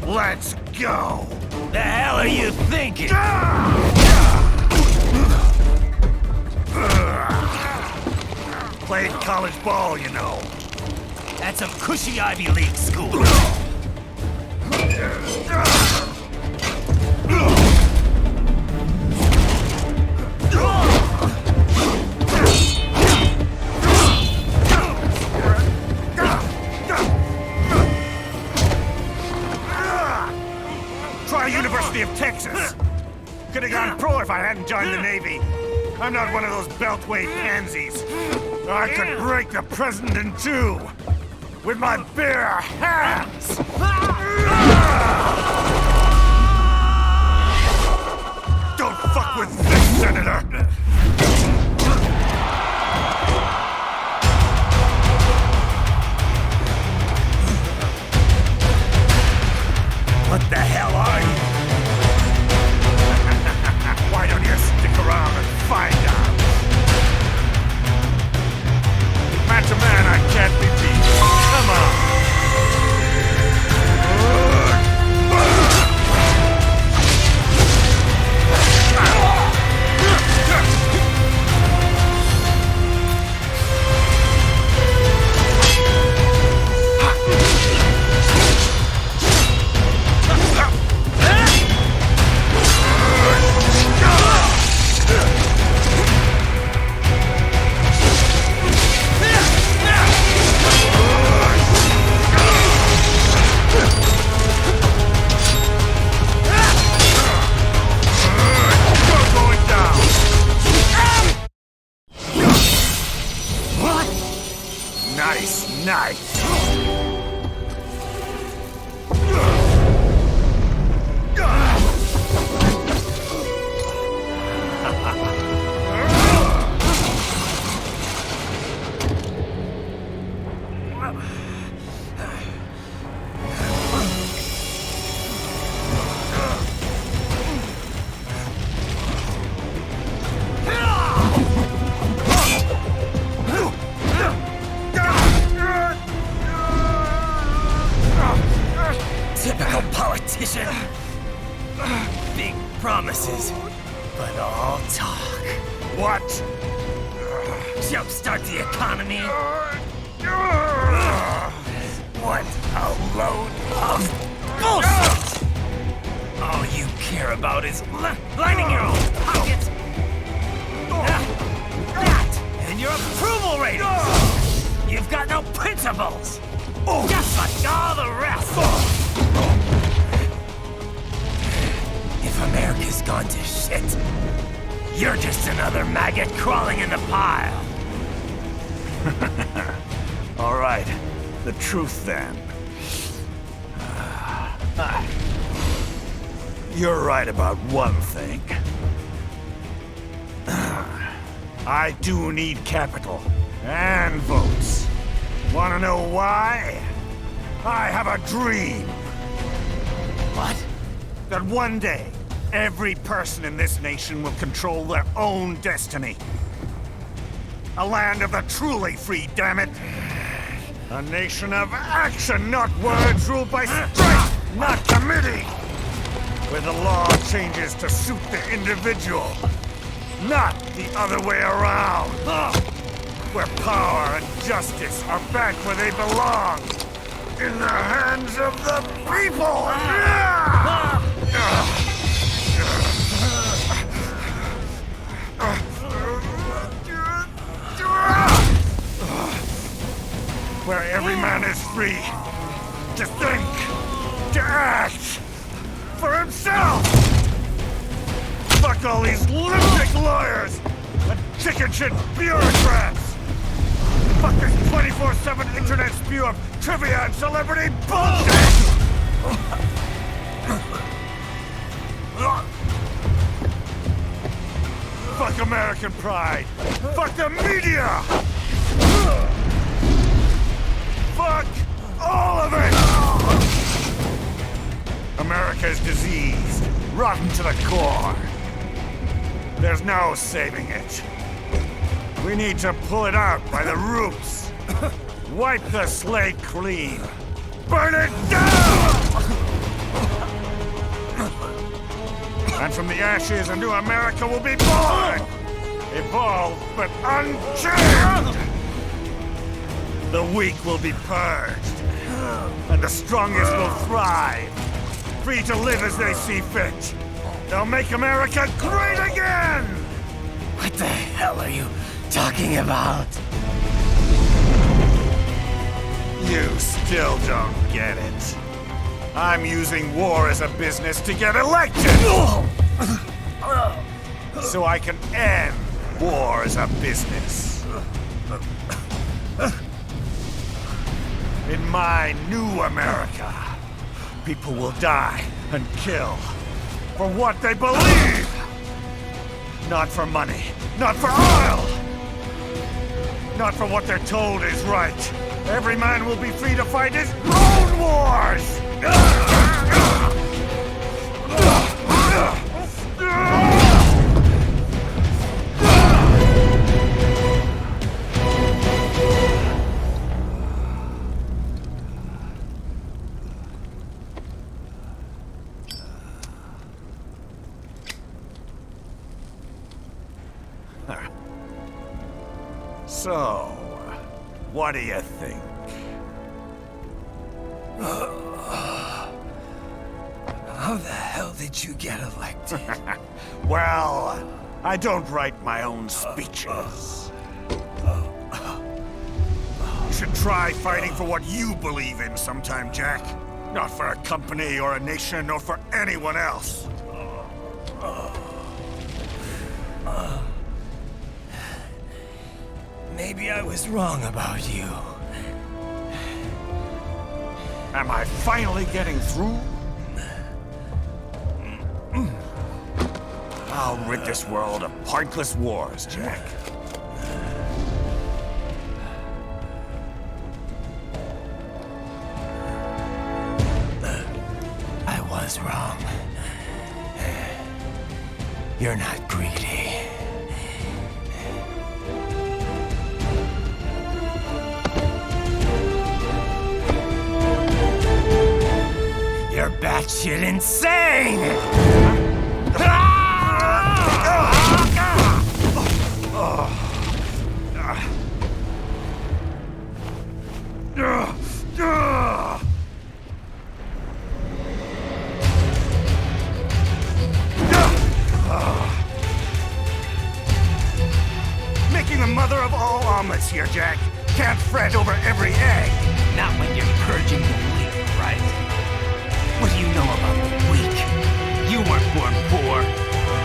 Let's go! The hell are you thinking? Played college ball, you know. That's a cushy Ivy League school. Try University of Texas. Could have gone pro if I hadn't joined the Navy. I'm not one of those beltway pansies. I could break the president in two with my bare hands. Don't fuck with this, Senator. What the hell are you? Why don't you stick around and find out? Match a man I can't be beat. Come on. Nice, nice. Typical politician. Big promises, but all talk. What? Jumpstart the economy. What a load of bullshit! All you care about is lining your own pockets. That and your approval ratings. You've got no principles. Just like all the rest. If America's gone to shit, you're just another maggot crawling in the pile. All right, the truth then. You're right about one thing. I do need capital and votes. Wanna know why? I have a dream. What? That one day, every person in this nation will control their own destiny. A land of the truly free, damn it! A nation of action, not words, ruled by strength, not committee! Where the law changes to suit the individual, not the other way around! Where power and justice are back where they belong! In the hands of the people! Where every man is free to think, to act for himself! Fuck all these lunatic lawyers and chicken shit bureaucrats! Fuck this 24/7 internet spew of trivia and celebrity bullshit! Fuck American pride! Fuck the media! Fuck all of it! America is diseased, rotten to the core. There's no saving it. We need to pull it out by the roots. Wipe the slate clean. Burn it down! And from the ashes, a new America will be born! Evolved, but unchained! The weak will be purged, and the strongest will thrive, free to live as they see fit. They'll make America great again! What the hell are you talking about? You still don't get it. I'm using war as a business to get elected! So I can end war as a business. In my new America, people will die and kill for what they believe! Not for money, not for oil! Not for what they're told is right. Every man will be free to fight his own wars! So, what do you think? How the hell did you get elected? Well, I don't write my own speeches. You should try fighting for what you believe in sometime, Jack. Not for a company or a nation or for anyone else. Maybe I was wrong about you. Am I finally getting through? I'll rid this world of pointless wars, Jack. I was wrong. You're not greedy. You're batshit insane! Making the mother of all omelets here, Jack. Can't fret over every egg. Not when you're purging the weak, right? What do you know about the weak? You weren't born poor.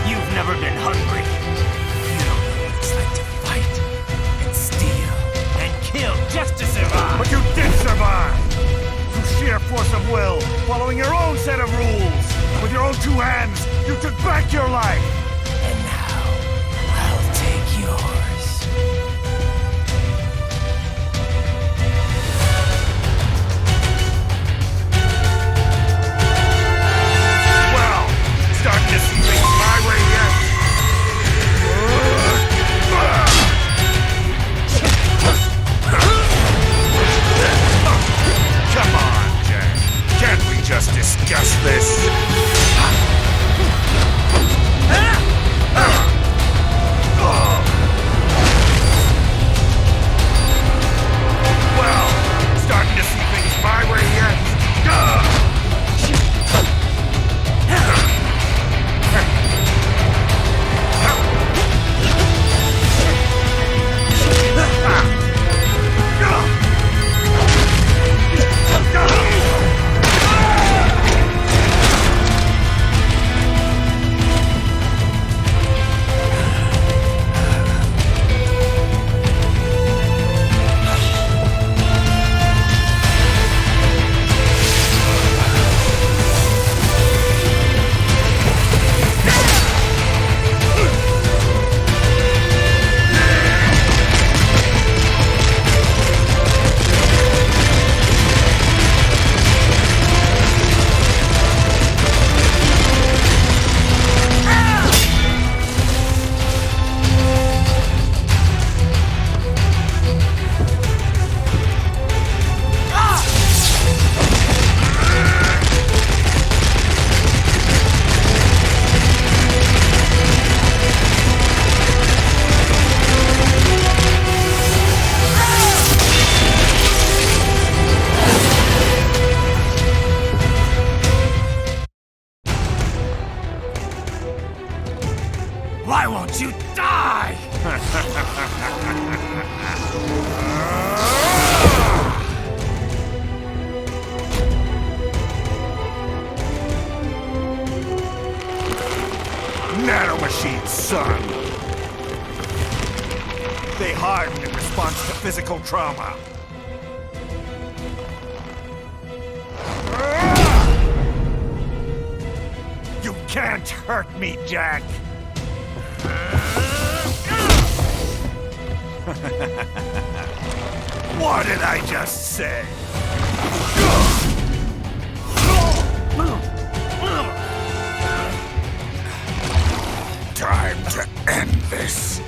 You've never been hungry. You don't know what it's like to fight, and steal, and kill just to survive. But you did survive! Through sheer force of will, following your own set of rules. With your own two hands, you took back your life. And now, I'll take yours. Well, starting to see things my way yet. Come on, Jack. Can't we just discuss this? Well, starting to see things my way yet. Why won't you die? Nanomachines, son. They harden in response to physical trauma. You can't hurt me, Jack. What did I just say? Time to end this.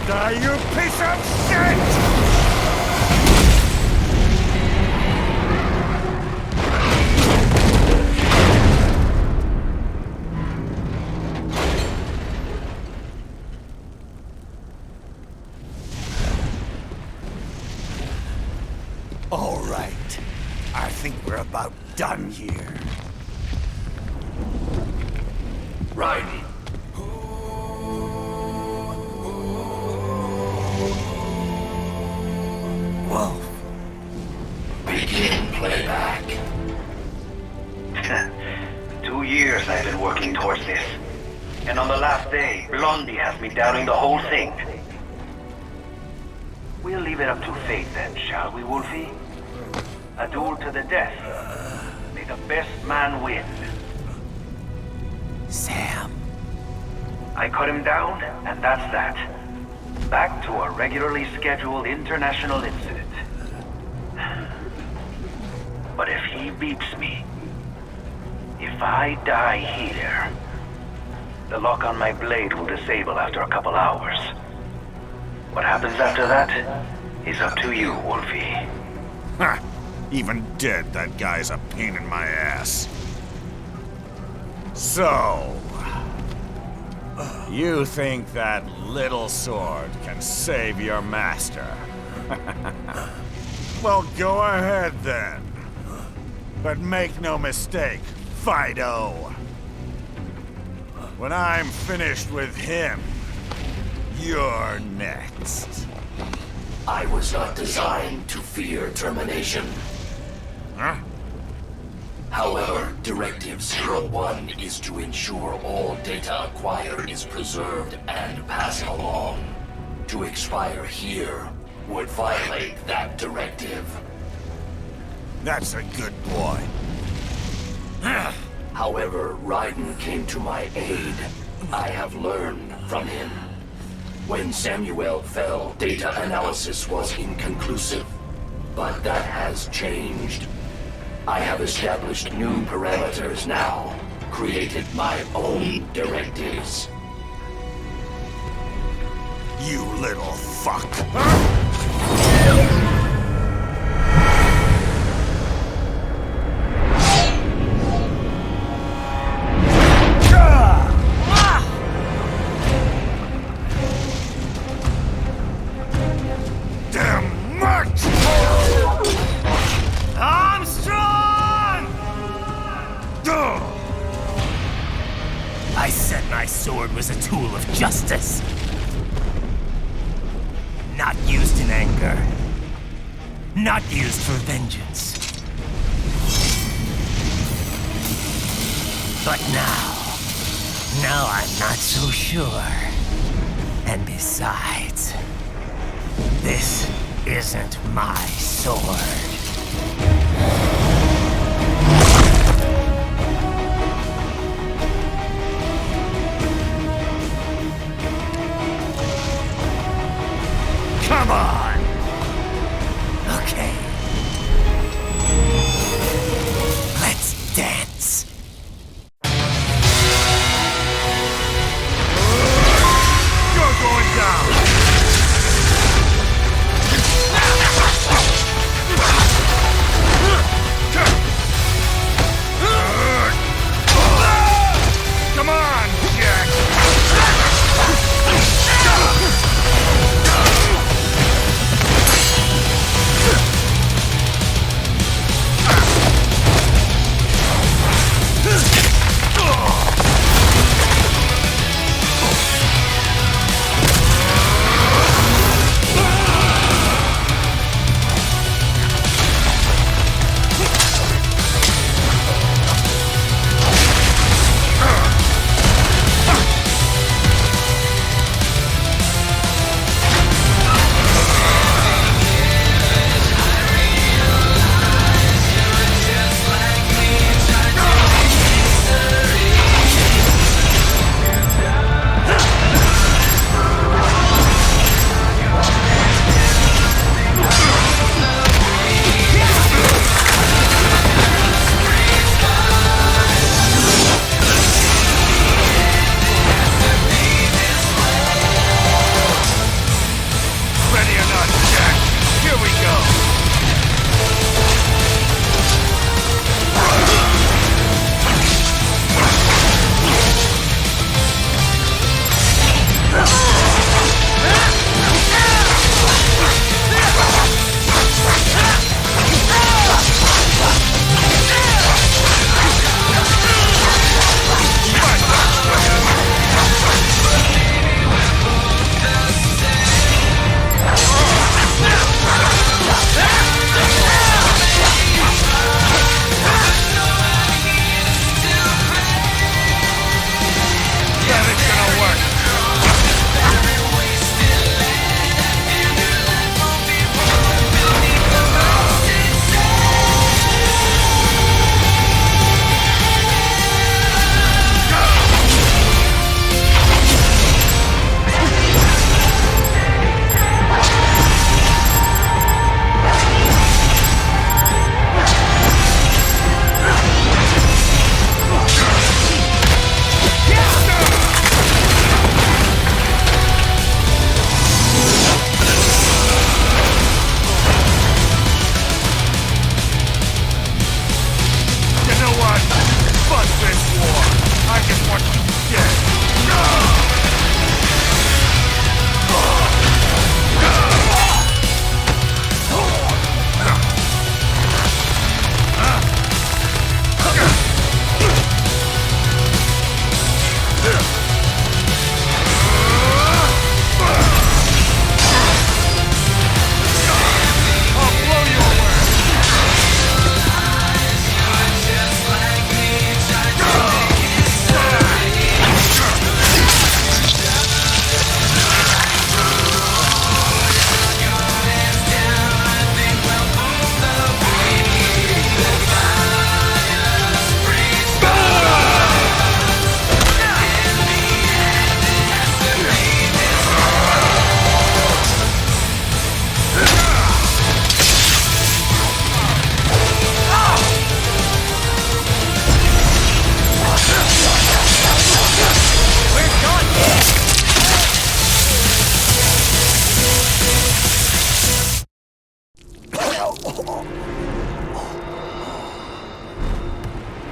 Die, you piece of shit! All right. I think we're about done here. Raiden. Wolf. Begin playback. 2 years I've been working towards this. And on the last day, Blondie has me doubting the whole thing. We'll leave it up to fate then, shall we, Wolfie? A duel to the death. May the best man win. Sam. I cut him down, and that's that. Back to a regularly scheduled international incident. But if he beeps me, if I die here, the lock on my blade will disable after a couple hours. What happens after that is up to you, Wolfie. Ha! Even dead, that guy's a pain in my ass. So... you think that little sword can save your master? Well, go ahead then. But make no mistake, Fido. When I'm finished with him, you're next. I was not designed to fear termination. Huh? However, Directive 01 is to ensure all data acquired is preserved and passed along. To expire here would violate that directive. That's a good boy. However, Raiden came to my aid. I have learned from him. When Samuel fell, data analysis was inconclusive. But that has changed. I have established new parameters now, created my own directives. You little fuck. Damn much! Armstrong! I said my sword was a tool of justice. Not used in anger. Not used for vengeance. But now I'm not so sure. And besides, this isn't my sword. Come on! Okay. Let's dance. You're going down!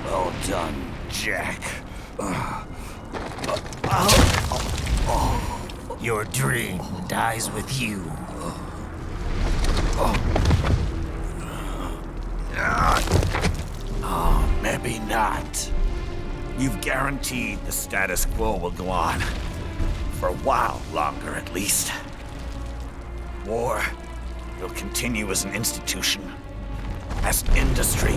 Well done, Jack. Your dream dies with you. Maybe not. You've guaranteed the status quo will go on. For a while longer, at least. War will continue as an institution. As an industry.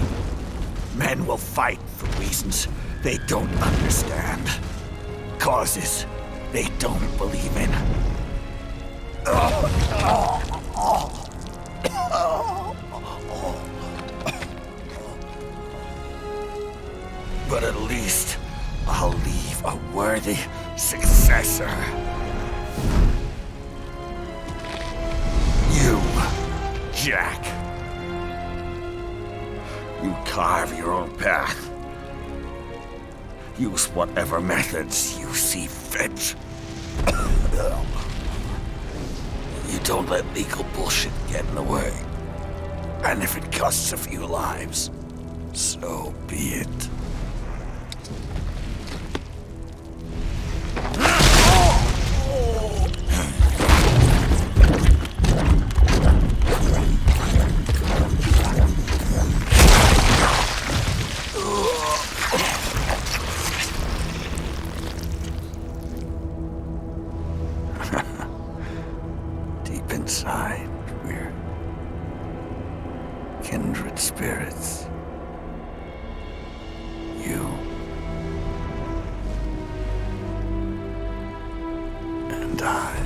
Men will fight for reasons they don't understand. Causes they don't believe in. But at least I'll leave a worthy successor. You, Jack. You carve your own path. Use whatever methods you see fit. You don't let legal bullshit get in the way. And if it costs a few lives, so be it. Deep inside, we're kindred spirits. You and I.